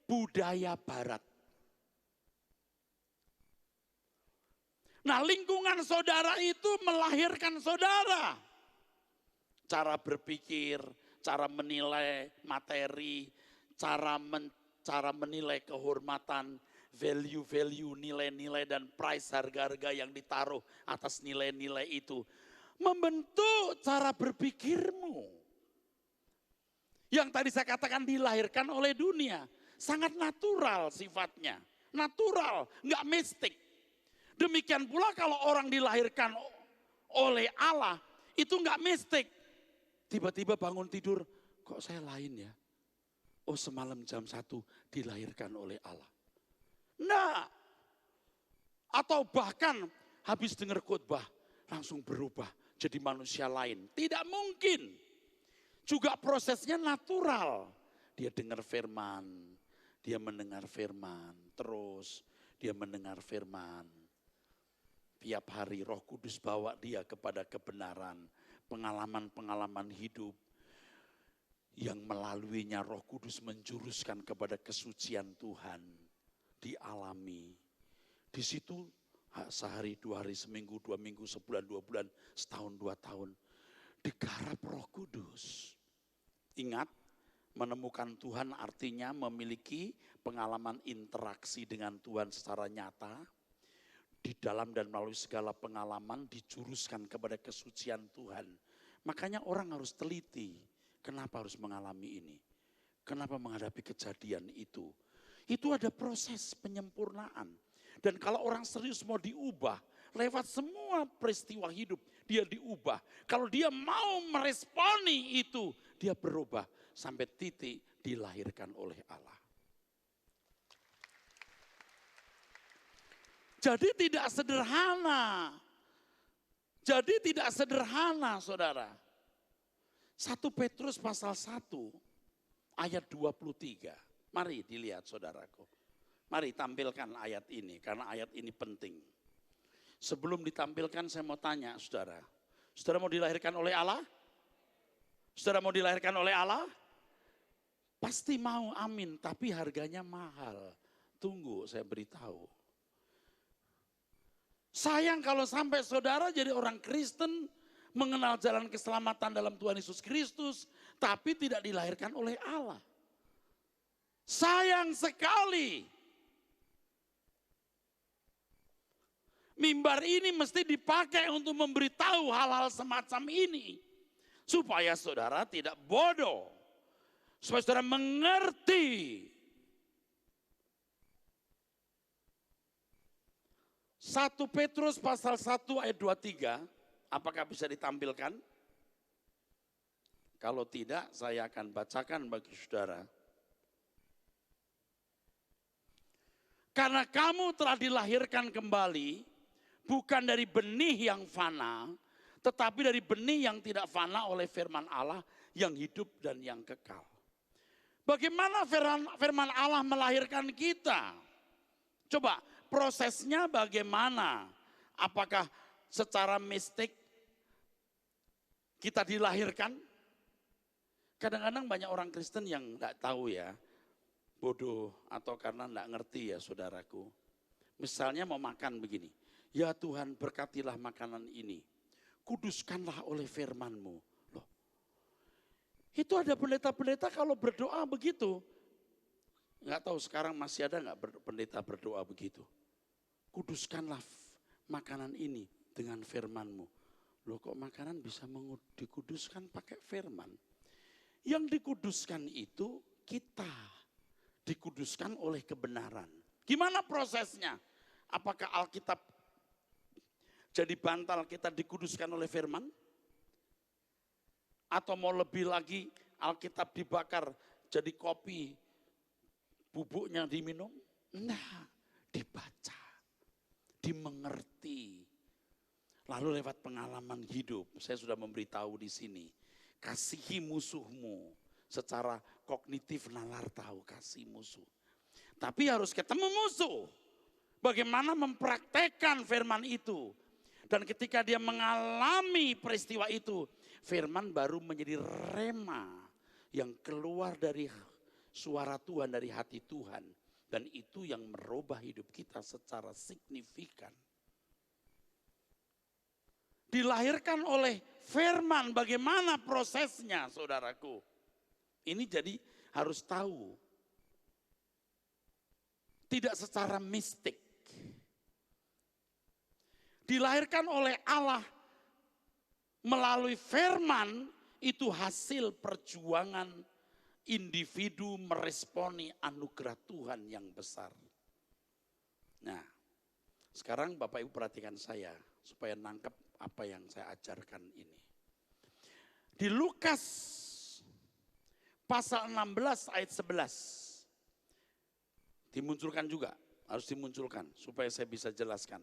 budaya barat. Nah, lingkungan saudara itu melahirkan saudara. Cara berpikir, cara menilai materi, cara menilai kehormatan, value-value, nilai-nilai dan price harga-harga yang ditaruh atas nilai-nilai itu. Membentuk cara berpikirmu. Yang tadi saya katakan dilahirkan oleh dunia. Sangat natural sifatnya. Natural, enggak mistik. Demikian pula kalau orang dilahirkan oleh Allah, itu enggak mistik. Tiba-tiba bangun tidur, kok saya lain ya? Oh, semalam jam 1 dilahirkan oleh Allah. Nah, atau bahkan habis dengar khotbah langsung berubah jadi manusia lain. Tidak mungkin. Juga prosesnya natural. Dia dengar firman, dia mendengar firman, terus dia mendengar firman. Tiap hari Roh Kudus bawa dia kepada kebenaran, pengalaman-pengalaman hidup yang melaluinya Roh Kudus menjuruskan kepada kesucian Tuhan. Dialami. Di situ sehari, 2 hari, seminggu, 2 minggu, sebulan, 2 bulan, setahun, 2 tahun. Digarap Roh Kudus. Ingat, menemukan Tuhan artinya memiliki pengalaman interaksi dengan Tuhan secara nyata. Di dalam dan melalui segala pengalaman dijuruskan kepada kesucian Tuhan. Makanya orang harus teliti. Kenapa harus mengalami ini? Kenapa menghadapi kejadian itu? Itu ada proses penyempurnaan. Dan kalau orang serius mau diubah, lewat semua peristiwa hidup, dia diubah. Kalau dia mau meresponi itu, dia berubah. Sampai titik dilahirkan oleh Allah. Jadi tidak sederhana. Jadi tidak sederhana, saudara. 1 Petrus pasal 1 ayat 23. Mari dilihat saudaraku. Mari tampilkan ayat ini karena ayat ini penting. Sebelum ditampilkan saya mau tanya saudara. Saudara mau dilahirkan oleh Allah? Saudara mau dilahirkan oleh Allah? Pasti mau, amin. Tapi harganya mahal. Tunggu, saya beritahu. Sayang kalau sampai saudara jadi orang Kristen, mengenal jalan keselamatan dalam Tuhan Yesus Kristus, tapi tidak dilahirkan oleh Allah. Sayang sekali. Mimbar ini mesti dipakai untuk memberitahu hal-hal semacam ini. Supaya saudara tidak bodoh. Supaya saudara mengerti. 1 Petrus pasal 1 ayat 23, apakah bisa ditampilkan? Kalau tidak, saya akan bacakan bagi saudara. Karena kamu telah dilahirkan kembali, bukan dari benih yang fana, tetapi dari benih yang tidak fana oleh firman Allah yang hidup dan yang kekal. Bagaimana firman Allah melahirkan kita? Coba prosesnya bagaimana? Apakah secara mistik kita dilahirkan? Kadang-kadang banyak orang Kristen yang enggak tahu ya, bodoh atau karena enggak ngerti ya saudaraku. Misalnya mau makan begini, ya Tuhan berkatilah makanan ini, kuduskanlah oleh firman-Mu. Loh, itu ada pendeta-pendeta kalau berdoa begitu. Enggak tahu sekarang masih ada enggak pendeta berdoa begitu. Kuduskanlah makanan ini dengan firman-Mu. Loh kok makanan bisa dikuduskan pakai firman? Yang dikuduskan itu kita. Dikuduskan oleh kebenaran. Gimana prosesnya? Apakah Alkitab jadi bantal kita dikuduskan oleh firman? Atau mau lebih lagi Alkitab dibakar jadi kopi, bubuknya diminum? Nah, dibaca, dimengerti. Lalu lewat pengalaman hidup, saya sudah memberitahu di sini. Kasihi musuhmu secara kognitif nalar tahu kasih musuh. Tapi harus ketemu musuh. Bagaimana mempraktekkan firman itu. Dan ketika dia mengalami peristiwa itu, firman baru menjadi rema yang keluar dari suara Tuhan, dari hati Tuhan. Dan itu yang merubah hidup kita secara signifikan. Dilahirkan oleh firman, bagaimana prosesnya saudaraku. Ini jadi harus tahu. Tidak secara mistik. Dilahirkan oleh Allah melalui firman, itu hasil perjuangan individu meresponi anugerah Tuhan yang besar. Nah, sekarang Bapak Ibu perhatikan saya supaya nangkep apa yang saya ajarkan ini. Di Lukas pasal 16 ayat 11. Dimunculkan juga, harus dimunculkan supaya saya bisa jelaskan.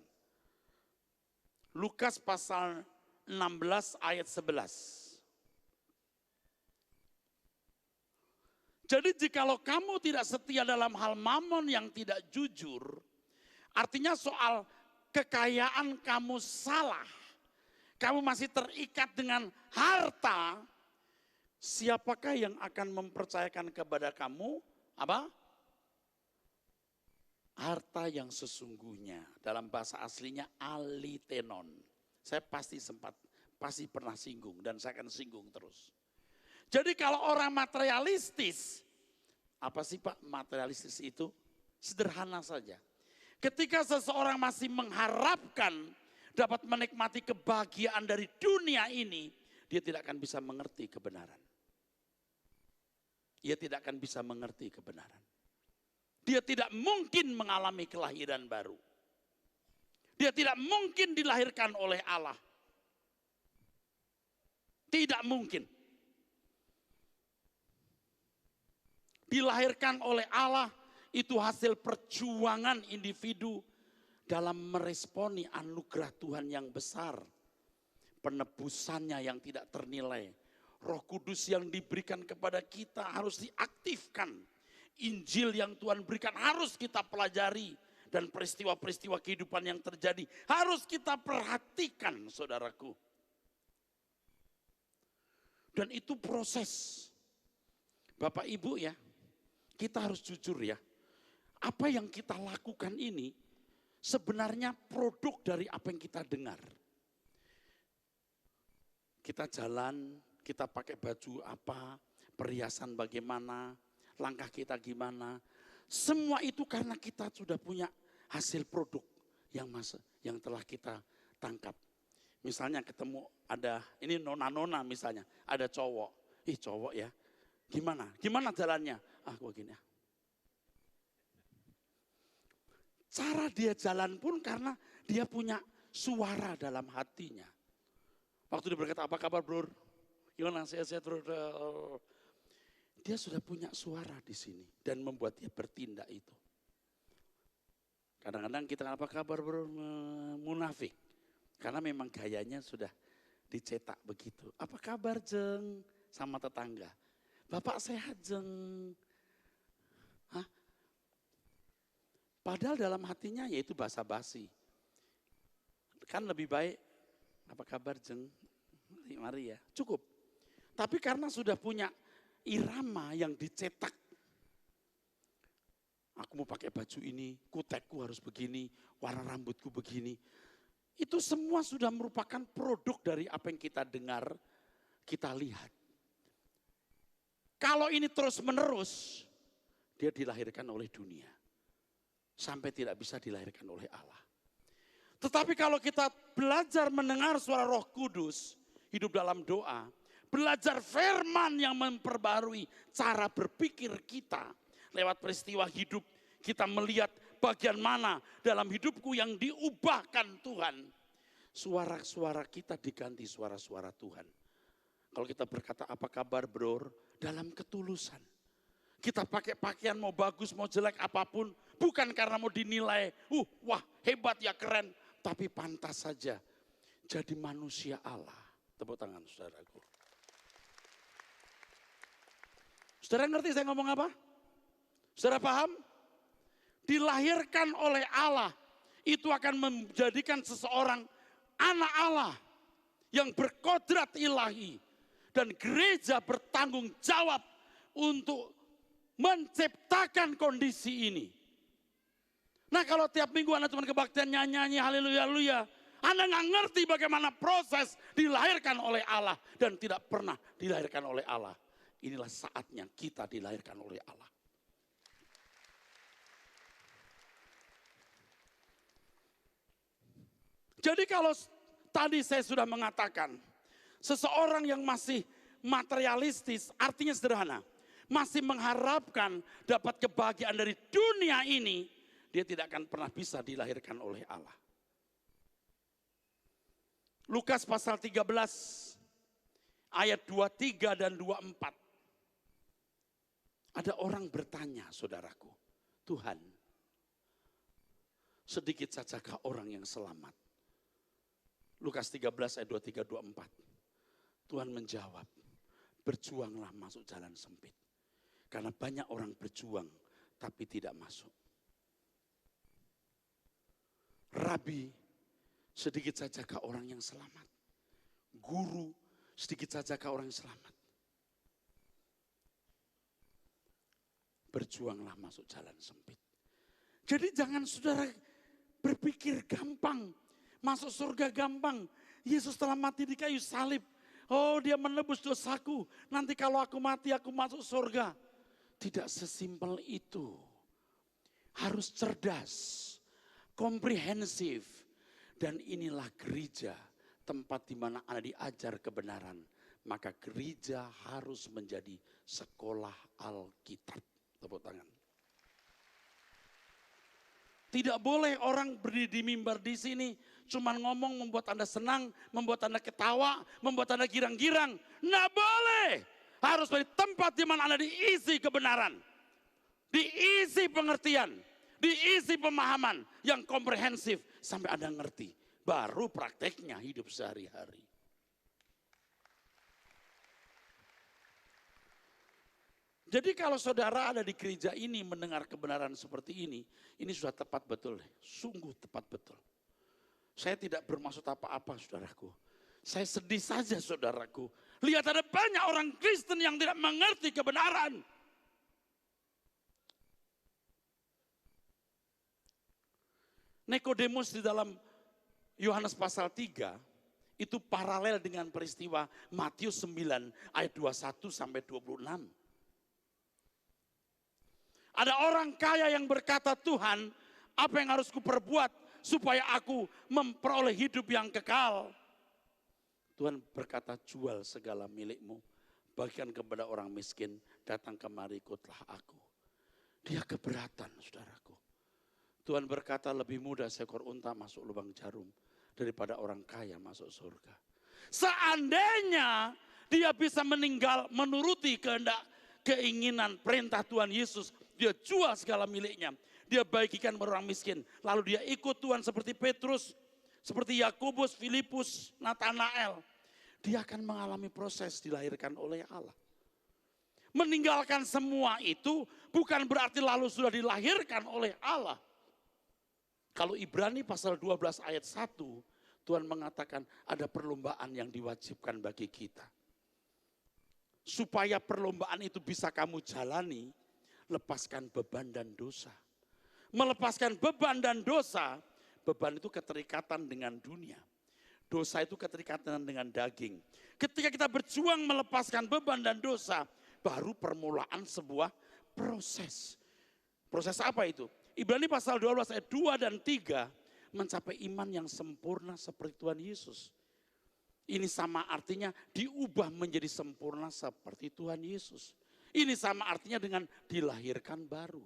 Lukas pasal 16 ayat 11. Jadi jikalau kamu tidak setia dalam hal mamon yang tidak jujur, artinya soal kekayaan kamu salah, kamu masih terikat dengan harta, siapakah yang akan mempercayakan kepada kamu apa? Harta yang sesungguhnya. Dalam bahasa aslinya alitenon. Saya pasti pernah singgung dan saya akan singgung terus. Jadi kalau orang materialistis, apa sih Pak materialistis itu? Sederhana saja. Ketika seseorang masih mengharapkan dapat menikmati kebahagiaan dari dunia ini, dia tidak akan bisa mengerti kebenaran. Dia tidak akan bisa mengerti kebenaran. Dia tidak mungkin mengalami kelahiran baru. Dia tidak mungkin dilahirkan oleh Allah. Tidak mungkin. Dilahirkan oleh Allah itu hasil perjuangan individu dalam meresponi anugerah Tuhan yang besar. Penebusannya yang tidak ternilai. Roh Kudus yang diberikan kepada kita harus diaktifkan. Injil yang Tuhan berikan harus kita pelajari. Dan peristiwa-peristiwa kehidupan yang terjadi harus kita perhatikan saudaraku. Dan itu proses. Bapak Ibu ya, kita harus jujur ya. Apa yang kita lakukan ini sebenarnya produk dari apa yang kita dengar. Kita jalan, kita pakai baju apa, perhiasan bagaimana, langkah kita gimana. Semua itu karena kita sudah punya hasil produk yang telah kita tangkap. Misalnya ketemu ada, ini nona-nona misalnya, ada cowok. Ih cowok ya, gimana jalannya? Gua gini ya. Cara dia jalan pun karena dia punya suara dalam hatinya. Waktu dia berkata, apa kabar bro? Gimana, saya terus. Dia sudah punya suara di sini dan membuat dia bertindak itu. Kadang-kadang kita apa kabar bro, munafik. Karena memang gayanya sudah dicetak begitu. Apa kabar jeng sama tetangga? Bapak sehat jeng. Hah? Padahal dalam hatinya yaitu basa-basi. Kan lebih baik, apa kabar jeng? Mari ya, cukup. Tapi karena sudah punya irama yang dicetak. Aku mau pakai baju ini, kutekku harus begini, warna rambutku begini. Itu semua sudah merupakan produk dari apa yang kita dengar, kita lihat. Kalau ini terus menerus, dia dilahirkan oleh dunia. Sampai tidak bisa dilahirkan oleh Allah. Tetapi kalau kita belajar mendengar suara Roh Kudus, hidup dalam doa, belajar firman yang memperbarui cara berpikir kita. Lewat peristiwa hidup kita melihat bagian mana dalam hidupku yang diubahkan Tuhan. Suara-suara kita diganti suara-suara Tuhan. Kalau kita berkata apa kabar bro, dalam ketulusan. Kita pakai pakaian mau bagus mau jelek apapun. Bukan karena mau dinilai, wah hebat ya keren. Tapi pantas saja jadi manusia Allah. Tepuk tangan saudaraku. Saudara ngerti saya ngomong apa? Saudara paham? Dilahirkan oleh Allah itu akan menjadikan seseorang anak Allah yang berkodrat ilahi. Dan gereja bertanggung jawab untuk menciptakan kondisi ini. Nah kalau tiap minggu Anda cuma kebaktian nyanyi haleluya haleluya. Anda nggak ngerti bagaimana proses dilahirkan oleh Allah dan tidak pernah dilahirkan oleh Allah. Inilah saatnya kita dilahirkan oleh Allah. Jadi kalau tadi saya sudah mengatakan, seseorang yang masih materialistis artinya sederhana. Masih mengharapkan dapat kebahagiaan dari dunia ini, dia tidak akan pernah bisa dilahirkan oleh Allah. Lukas pasal 13 ayat 23 dan 24. Ada orang bertanya saudaraku, Tuhan, sedikit sajakah orang yang selamat? Lukas 13 ayat 23, 24. Tuhan menjawab, berjuanglah masuk jalan sempit. Karena banyak orang berjuang tapi tidak masuk. Rabi, sedikit sajakah orang yang selamat? Guru, sedikit sajakah orang yang selamat? Berjuanglah masuk jalan sempit. Jadi jangan saudara berpikir gampang. Masuk surga gampang. Yesus telah mati di kayu salib. Oh dia menebus dosaku. Nanti kalau aku mati aku masuk surga. Tidak sesimpel itu. Harus cerdas. Komprehensif. Dan inilah gereja. Tempat di mana Anda diajar kebenaran. Maka gereja harus menjadi sekolah Alkitab. Tepuk tangan. Tidak boleh orang berdiri di mimbar di sini cuman ngomong membuat Anda senang, membuat Anda ketawa, membuat Anda girang-girang. Nggak boleh. Harus menjadi tempat di mana Anda diisi kebenaran, diisi pengertian, diisi pemahaman yang komprehensif sampai Anda ngerti. Baru prakteknya hidup sehari-hari. Jadi kalau saudara ada di gereja ini mendengar kebenaran seperti ini sudah tepat betul, sungguh tepat betul. Saya tidak bermaksud apa-apa saudaraku. Saya sedih saja saudaraku, Lihat ada banyak orang Kristen yang tidak mengerti kebenaran. Nikodemus di dalam Yohanes pasal 3 itu paralel dengan peristiwa Matius 9 ayat 21 sampai 26. Ada orang kaya yang berkata, Tuhan, apa yang harus kuperbuat supaya aku memperoleh hidup yang kekal? Tuhan berkata, jual segala milikmu, bagikan kepada orang miskin, datang kemari ikutlah aku. Dia keberatan, saudaraku. Tuhan berkata, lebih mudah seekor unta masuk lubang jarum daripada orang kaya masuk surga. Seandainya dia bisa menuruti kehendak, keinginan, perintah Tuhan Yesus, dia jual segala miliknya, dia bagikan kepada orang miskin, lalu dia ikut Tuhan seperti Petrus, seperti Yakobus, Filipus, Nathanael, dia akan mengalami proses dilahirkan oleh Allah. Meninggalkan semua itu bukan berarti lalu sudah dilahirkan oleh Allah. Kalau Ibrani pasal 12 ayat 1, Tuhan mengatakan ada perlombaan yang diwajibkan bagi kita. Supaya perlombaan itu bisa kamu jalani, lepaskan beban dan dosa. Melepaskan beban dan dosa, beban itu keterikatan dengan dunia. Dosa itu keterikatan dengan daging. Ketika kita berjuang melepaskan beban dan dosa, baru permulaan sebuah proses. Proses apa itu? Ibrani pasal 12 ayat 2 dan 3 mencapai iman yang sempurna seperti Tuhan Yesus. Ini sama artinya diubah menjadi sempurna seperti Tuhan Yesus. Ini sama artinya dengan dilahirkan baru.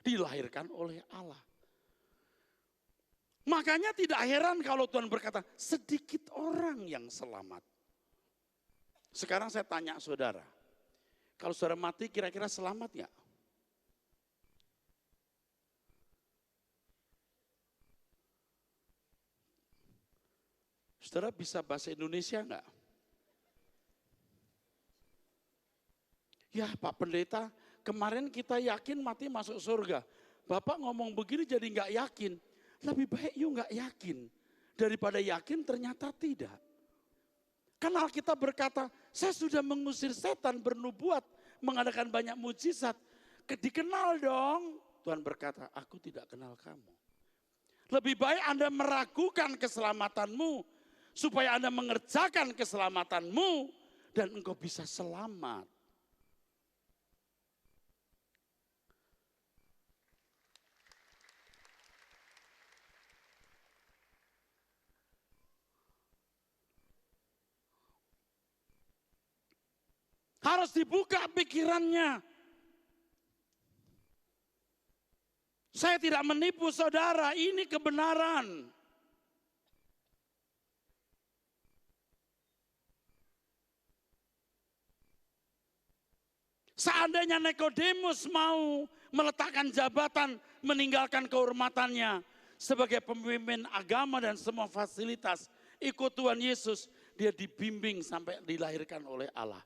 Dilahirkan oleh Allah. Makanya tidak heran kalau Tuhan berkata sedikit orang yang selamat. Sekarang saya tanya saudara. Kalau saudara mati kira-kira selamat nggak? Saudara bisa bahasa Indonesia enggak? Ya Pak Pendeta, kemarin kita yakin mati masuk surga. Bapak ngomong begini jadi enggak yakin. Lebih baik yuk enggak yakin. Daripada yakin ternyata tidak. Karena Alkitab berkata, saya sudah mengusir setan, bernubuat, mengadakan banyak mujizat. Dikenal dong. Tuhan berkata, aku tidak kenal kamu. Lebih baik Anda meragukan keselamatanmu, supaya Anda mengerjakan keselamatanmu dan engkau bisa selamat. Harus dibuka pikirannya. Saya tidak menipu saudara, ini kebenaran. Seandainya Nikodemus mau meletakkan jabatan, meninggalkan kehormatannya sebagai pemimpin agama dan semua fasilitas, ikut Tuhan Yesus, dia dibimbing sampai dilahirkan oleh Allah.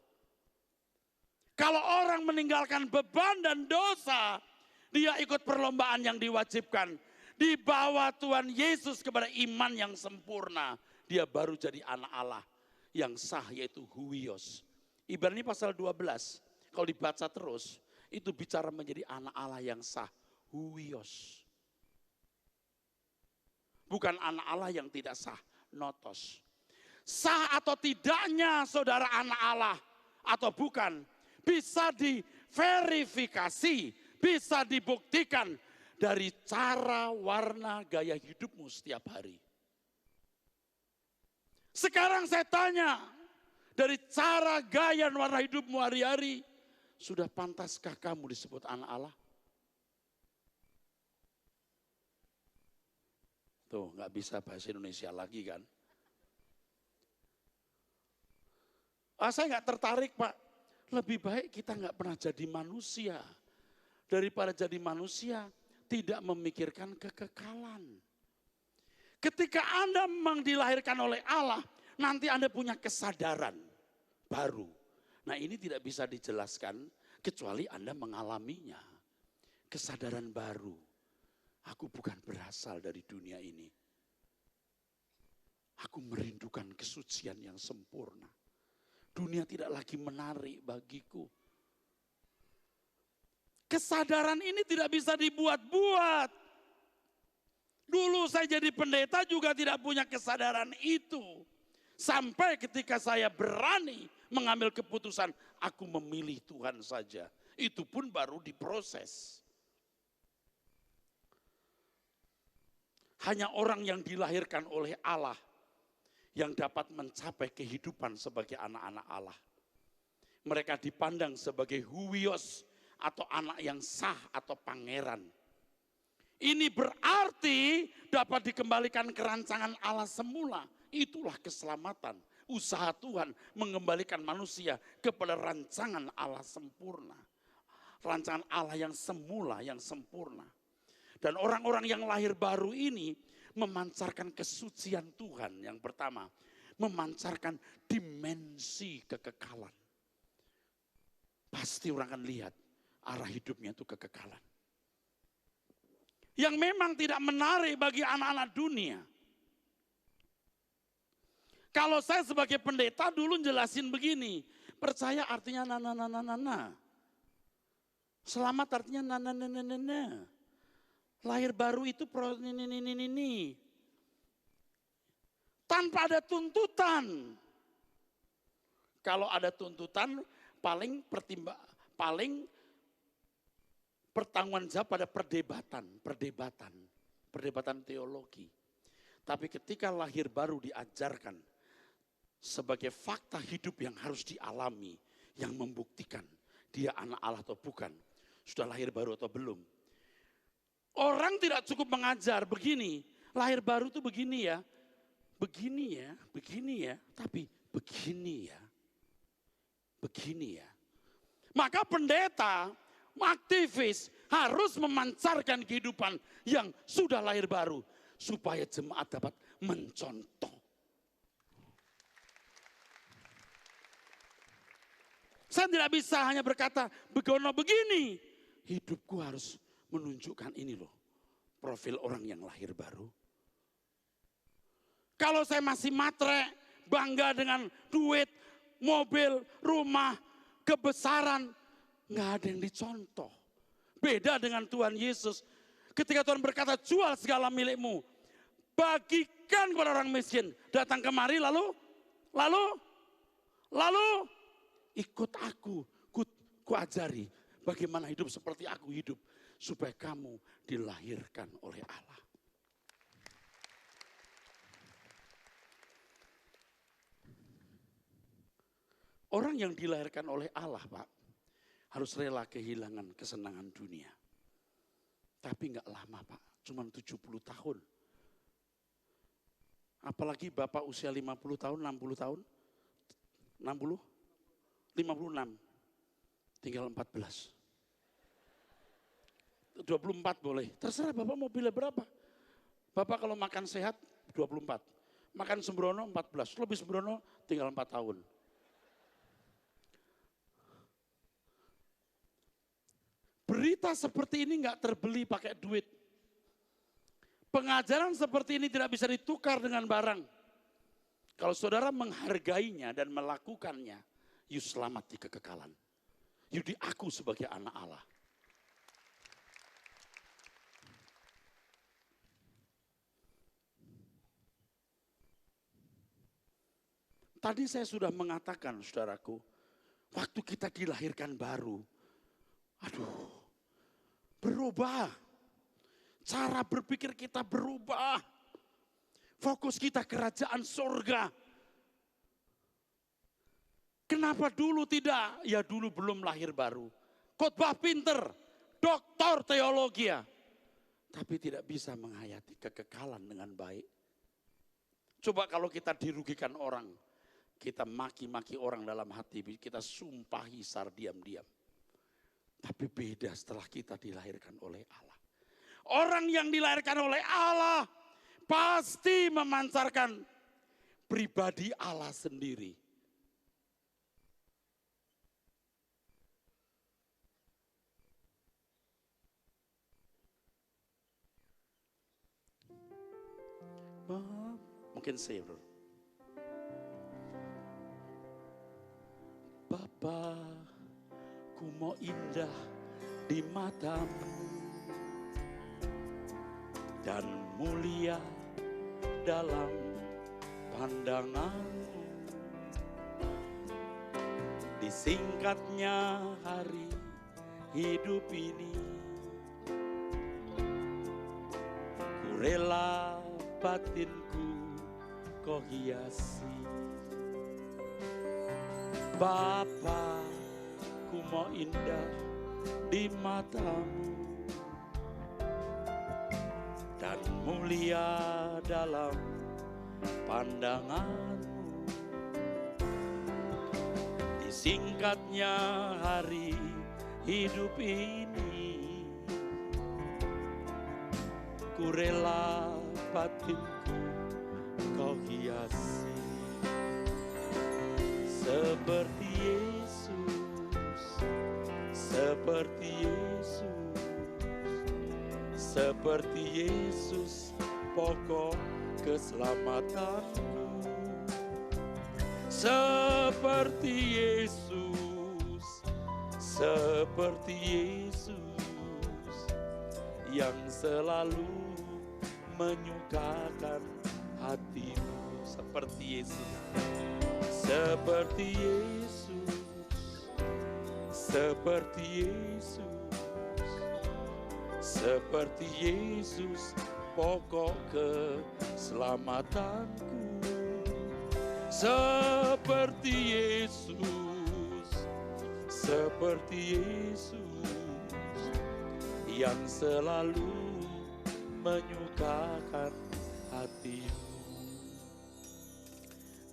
Kalau orang meninggalkan beban dan dosa, dia ikut perlombaan yang diwajibkan. Dibawa Tuhan Yesus kepada iman yang sempurna, dia baru jadi anak Allah yang sah, yaitu huios. Ibrani pasal 12. Kalau dibaca terus, itu bicara menjadi anak Allah yang sah, huios. Bukan anak Allah yang tidak sah, notos. Sah atau tidaknya saudara anak Allah atau bukan, bisa diverifikasi, bisa dibuktikan dari cara, warna, gaya hidupmu setiap hari. Sekarang saya tanya, dari cara, gaya, dan warna hidupmu hari-hari, sudah pantaskah kamu disebut anak Allah? Tuh, nggak bisa bahasa Indonesia lagi kan? Saya nggak tertarik Pak. Lebih baik kita nggak pernah jadi manusia. Daripada jadi manusia, tidak memikirkan kekekalan. Ketika Anda memang dilahirkan oleh Allah, nanti Anda punya kesadaran baru. Nah ini tidak bisa dijelaskan kecuali Anda mengalaminya. Kesadaran baru. Aku bukan berasal dari dunia ini. Aku merindukan kesucian yang sempurna. Dunia tidak lagi menarik bagiku. Kesadaran ini tidak bisa dibuat-buat. Dulu saya jadi pendeta juga tidak punya kesadaran itu. Sampai ketika saya berani mengambil keputusan, aku memilih Tuhan saja. Itu pun baru diproses. Hanya orang yang dilahirkan oleh Allah yang dapat mencapai kehidupan sebagai anak-anak Allah. Mereka dipandang sebagai huios atau anak yang sah atau pangeran. Ini berarti dapat dikembalikan ke rancangan Allah semula. Itulah keselamatan. Usaha Tuhan mengembalikan manusia kepada rancangan Allah sempurna. Rancangan Allah yang semula, yang sempurna. Dan orang-orang yang lahir baru ini memancarkan kesucian Tuhan yang pertama. Memancarkan dimensi kekekalan. Pasti orang akan lihat arah hidupnya itu kekekalan. Yang memang tidak menarik bagi anak-anak dunia. Kalau saya sebagai pendeta dulu jelasin begini. Percaya artinya na. Selamat artinya na. Lahir baru itu ini. Tanpa ada tuntutan. Kalau ada tuntutan paling pertanggungan jawab pada perdebatan teologi. Tapi ketika lahir baru diajarkan sebagai fakta hidup yang harus dialami, yang membuktikan dia anak Allah atau bukan, sudah lahir baru atau belum. Orang tidak cukup mengajar begini, lahir baru itu begini ya, tapi begini ya. Maka pendeta, aktivis harus memancarkan kehidupan yang sudah lahir baru supaya jemaat dapat mencontoh. Saya tidak bisa hanya berkata begono begini, hidupku harus menunjukkan ini loh, profil orang yang lahir baru. Kalau saya masih matre, bangga dengan duit, mobil, rumah, kebesaran, nggak ada yang dicontoh. Beda dengan Tuhan Yesus. Ketika Tuhan berkata, jual segala milikmu, bagikan kepada orang miskin. Datang kemari lalu ikut aku, ku ajari bagaimana hidup seperti aku hidup. Supaya kamu dilahirkan oleh Allah. Orang yang dilahirkan oleh Allah, Pak, harus rela kehilangan kesenangan dunia. Tapi enggak lama, Pak, cuma 70 tahun. Apalagi Bapak usia 50 tahun, 60 tahun, 60, 56, tinggal 14. 24 boleh, terserah Bapak mau pilih berapa. Bapak kalau makan sehat 24, makan sembrono 14, lebih sembrono tinggal 4 tahun. Berita seperti ini nggak terbeli pakai duit. Pengajaran seperti ini tidak bisa ditukar dengan barang. Kalau saudara menghargainya dan melakukannya, you selamat di kekekalan. You diaku sebagai anak Allah. Tadi saya sudah mengatakan, saudaraku, waktu kita dilahirkan baru, berubah. Cara berpikir kita berubah. Fokus kita kerajaan surga. Kenapa dulu tidak? Ya dulu belum lahir baru. Khotbah pinter, doktor teologi ya. Tapi tidak bisa menghayati kekekalan dengan baik. Coba kalau kita dirugikan orang. Kita maki-maki orang dalam hati, kita sumpahi sar diam-diam. Tapi beda setelah kita dilahirkan oleh Allah. Orang yang dilahirkan oleh Allah pasti memancarkan pribadi Allah sendiri. Mungkin saya, bro. Bapa, ku mau indah di matamu dan mulia dalam pandanganmu. Disingkatnya hari hidup ini, ku rela batinku kau hiasi. Bapa, ku mau indah di matamu dan mulia dalam pandanganmu. Disingkatnya hari hidup ini, ku rela batinku kau hiasi. Seperti Yesus, seperti Yesus, seperti Yesus, pokok keselamatanku. Seperti Yesus, seperti Yesus, yang selalu menyukakan hatimu. Seperti Yesus, seperti Yesus, seperti Yesus, seperti Yesus, pokok keselamatanku. Seperti Yesus, seperti Yesus, yang selalu menyukakan hatimu.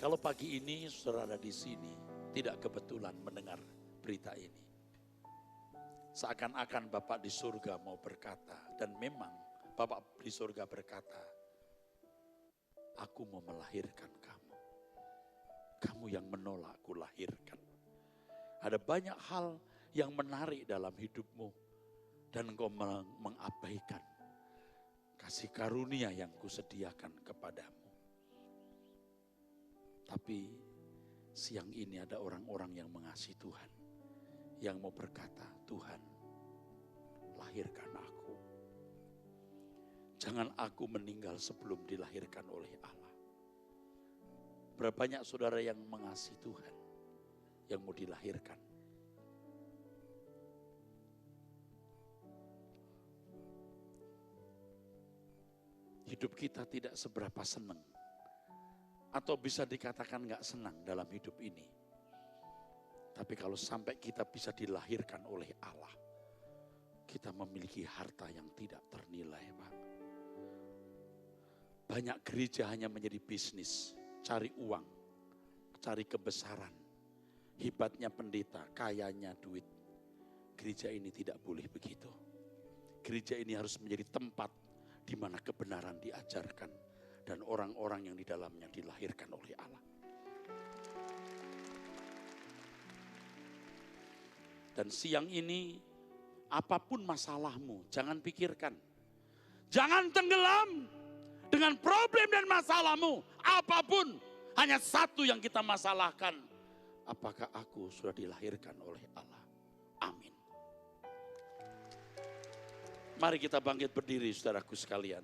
Kalau pagi ini saudara ada di sini, tidak kebetulan mendengar berita ini. Seakan-akan Bapak di surga mau berkata, dan memang Bapak di surga berkata, aku mau melahirkan kamu. Kamu yang menolak, aku lahirkan. Ada banyak hal yang menarik dalam hidupmu, dan engkau mengabaikan kasih karunia yang kusediakan kepadamu. Tapi siang ini ada orang-orang yang mengasihi Tuhan, yang mau berkata, Tuhan, lahirkan aku. Jangan aku meninggal sebelum dilahirkan oleh Allah. Berapa banyak saudara yang mengasihi Tuhan, yang mau dilahirkan. Hidup kita tidak seberapa senang. Atau bisa dikatakan gak senang dalam hidup ini. Tapi kalau sampai kita bisa dilahirkan oleh Allah, kita memiliki harta yang tidak ternilai, Pak. Banyak gereja hanya menjadi bisnis, cari uang, cari kebesaran. Hebatnya pendeta, kayanya duit. Gereja ini tidak boleh begitu. Gereja ini harus menjadi tempat di mana kebenaran diajarkan. Dan orang-orang yang di dalamnya dilahirkan oleh Allah. Dan siang ini, apapun masalahmu, jangan pikirkan. Jangan tenggelam dengan problem dan masalahmu. Apapun, hanya satu yang kita masalahkan. Apakah aku sudah dilahirkan oleh Allah? Amin. Mari kita bangkit berdiri, saudaraku sekalian.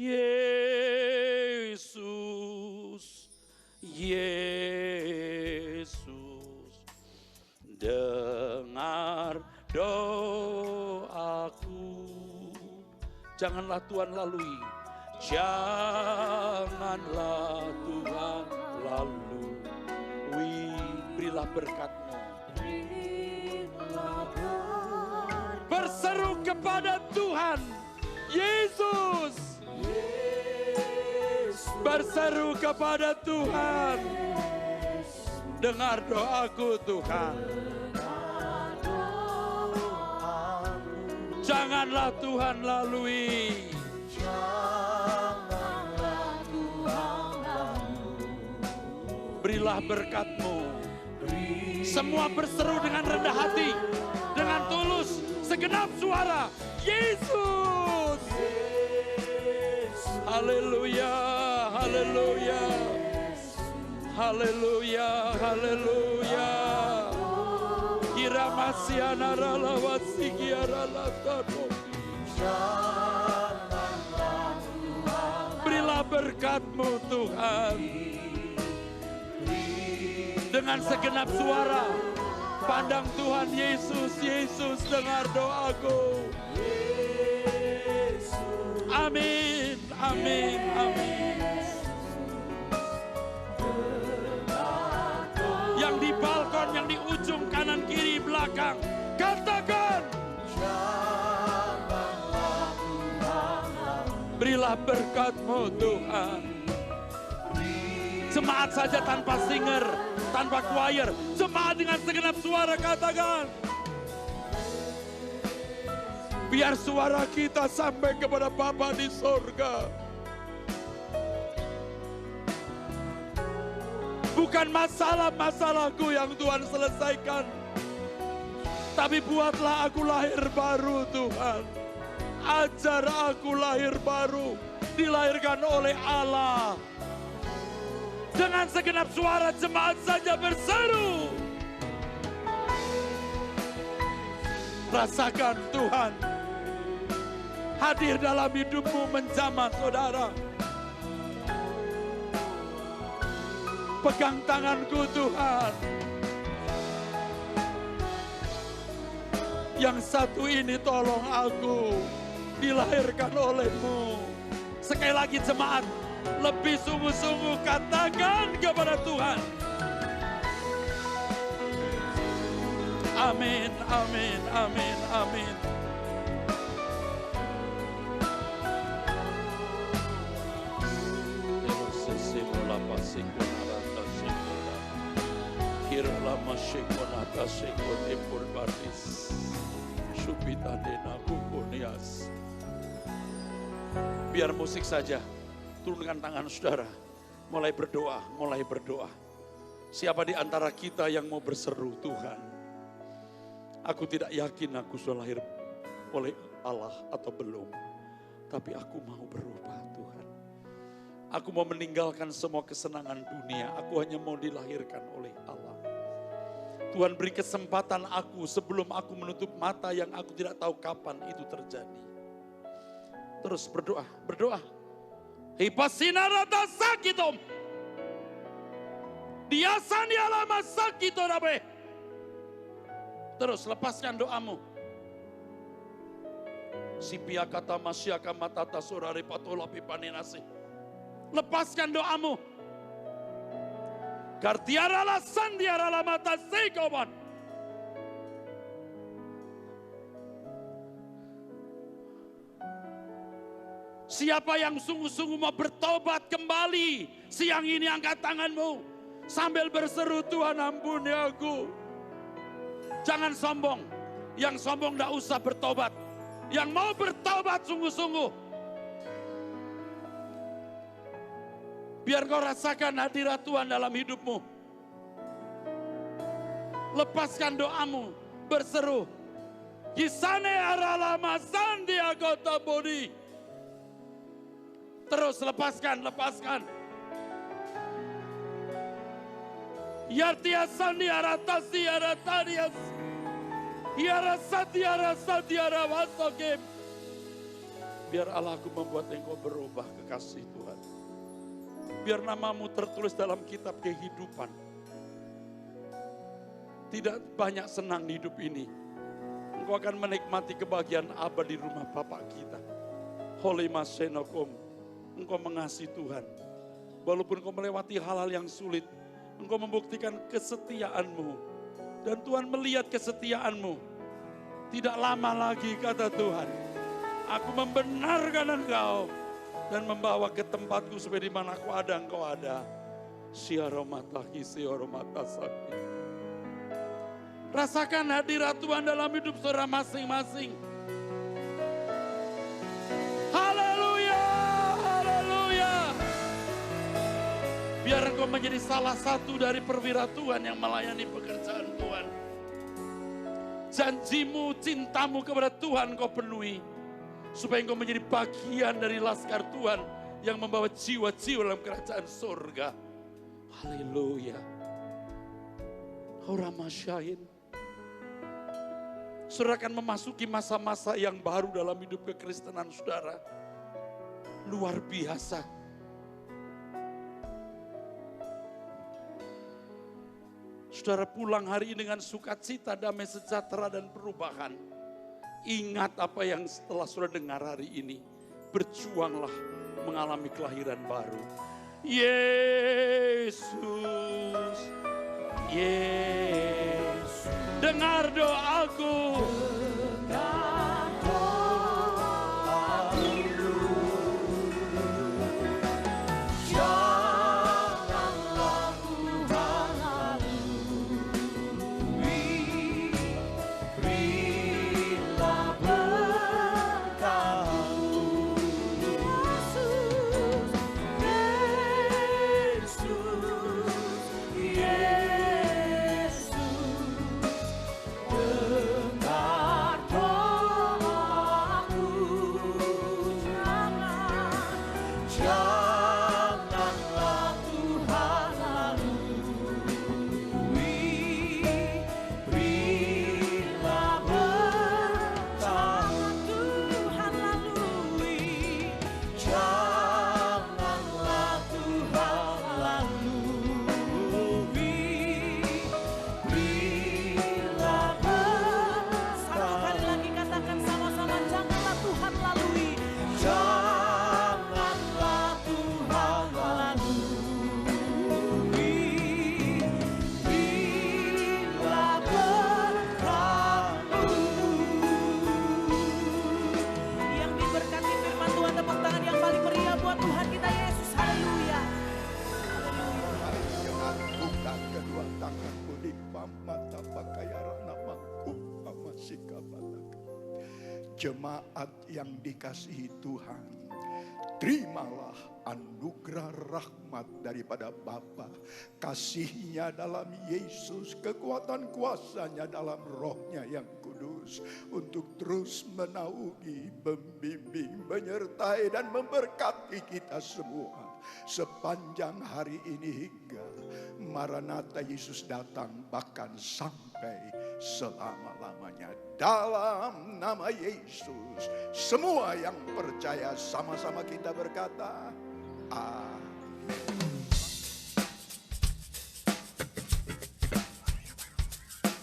Yesus, Yesus, dengar doaku. Janganlah Tuhan lalui, janganlah Tuhan lalui. Berilah berkat-Mu. Berseru kepada Tuhan, Yesus. Berseru kepada Tuhan. Dengar doaku Tuhan. Janganlah Tuhan lalui. Berilah berkat-Mu. Semua berseru dengan rendah hati, dengan tulus, segenap suara. Yesus. Haleluya, haleluya. Haleluya, haleluya. Kira masiana rala wasikiara latano. Berilah berkat-Mu Tuhan. Dengan segenap suara, pandang Tuhan Yesus, Yesus dengar doaku. Amin, amin, amin. Yang di balkon, yang di ujung kanan kiri belakang, katakan, berilah berkat-Mu Tuhan. Jemaat saja tanpa singer, tanpa choir, jemaat dengan segenap suara katakan. Biar suara kita sampai kepada Bapa di sorga. Bukan masalah-masalahku yang Tuhan selesaikan, tapi buatlah aku lahir baru Tuhan. Ajar aku lahir baru, dilahirkan oleh Allah. Dengan segenap suara jemaat saja berseru. Rasakan Tuhan hadir dalam hidupmu menjamah saudara. Pegang tanganku Tuhan. Yang satu ini tolong aku, dilahirkan oleh-Mu. Sekali lagi jemaat, lebih sungguh-sungguh katakan kepada Tuhan. Amin, amin, amin, amin. Biar musik saja, turunkan tangan saudara, mulai berdoa, mulai berdoa. Siapa di antara kita yang mau berseru, Tuhan, aku tidak yakin aku sudah lahir oleh Allah atau belum, tapi aku mau berubah Tuhan. Aku mau meninggalkan semua kesenangan dunia, aku hanya mau dilahirkan oleh Allah. Tuhan beri kesempatan aku sebelum aku menutup mata yang aku tidak tahu kapan itu terjadi. Terus berdoa, berdoa. Hipasinarata sakitom. Diasani alama sakito nabe. Terus lepaskan doamu. Sipia kata masyaka matata surari patola pipaninasi. Lepaskan doamu. Kartiara la sandiara la mata seikoban. Siapa yang sungguh-sungguh mau bertobat kembali, siang ini angkat tanganmu. Sambil berseru, Tuhan ampuni aku. Jangan sombong. Yang sombong tidak usah bertobat. Yang mau bertobat sungguh-sungguh. Biar kau rasakan hadirat Tuhan dalam hidupmu. Lepaskan doamu, berseru. Kisane aralama sandi agota bodi. Terus lepaskan, lepaskan. Yartiasani aratasi aratarias. Yarasati arasati arawasokim. Biar Allahku membuat engkau berubah, kekasih Tuhan. Biar namamu tertulis dalam kitab kehidupan. Tidak banyak senang di hidup ini. Engkau akan menikmati kebahagiaan abadi di rumah Bapa kita. Holy Masenokom. Engkau mengasihi Tuhan. Walaupun engkau melewati hal-hal yang sulit, engkau membuktikan kesetiaanmu. Dan Tuhan melihat kesetiaanmu. Tidak lama lagi kata Tuhan, aku membenarkan engkau dan membawa ke tempatku supaya di mana aku ada engkau ada. Siaromataki siaromatasaki. Rasakan hadirat Tuhan dalam hidup saudara masing-masing. Biar engkau menjadi salah satu dari perwira Tuhan yang melayani pekerjaan Tuhan. Janjimu, cintamu kepada Tuhan kau penuhi. Supaya engkau menjadi bagian dari laskar Tuhan yang membawa jiwa-jiwa dalam kerajaan surga. Haleluya. Oramasyain. Saudara akan memasuki masa-masa yang baru dalam hidup kekristenan saudara. Luar biasa. Saudara pulang hari ini dengan sukacita, damai sejahtera dan perubahan. Ingat apa yang setelah saudara dengar hari ini. Berjuanglah mengalami kelahiran baru. Yesus, Yesus, dengar doaku. Jemaat yang dikasihi Tuhan, terimalah anugerah rahmat daripada Bapa, kasih-Nya dalam Yesus, kekuatan kuasa-Nya dalam Roh-Nya yang kudus, untuk terus menaungi, membimbing, menyertai dan memberkati kita semua sepanjang hari ini hingga Maranatha Yesus datang, bahkan sampai selama-lamanya. Dalam nama Yesus, semua yang percaya sama-sama kita berkata, Amin.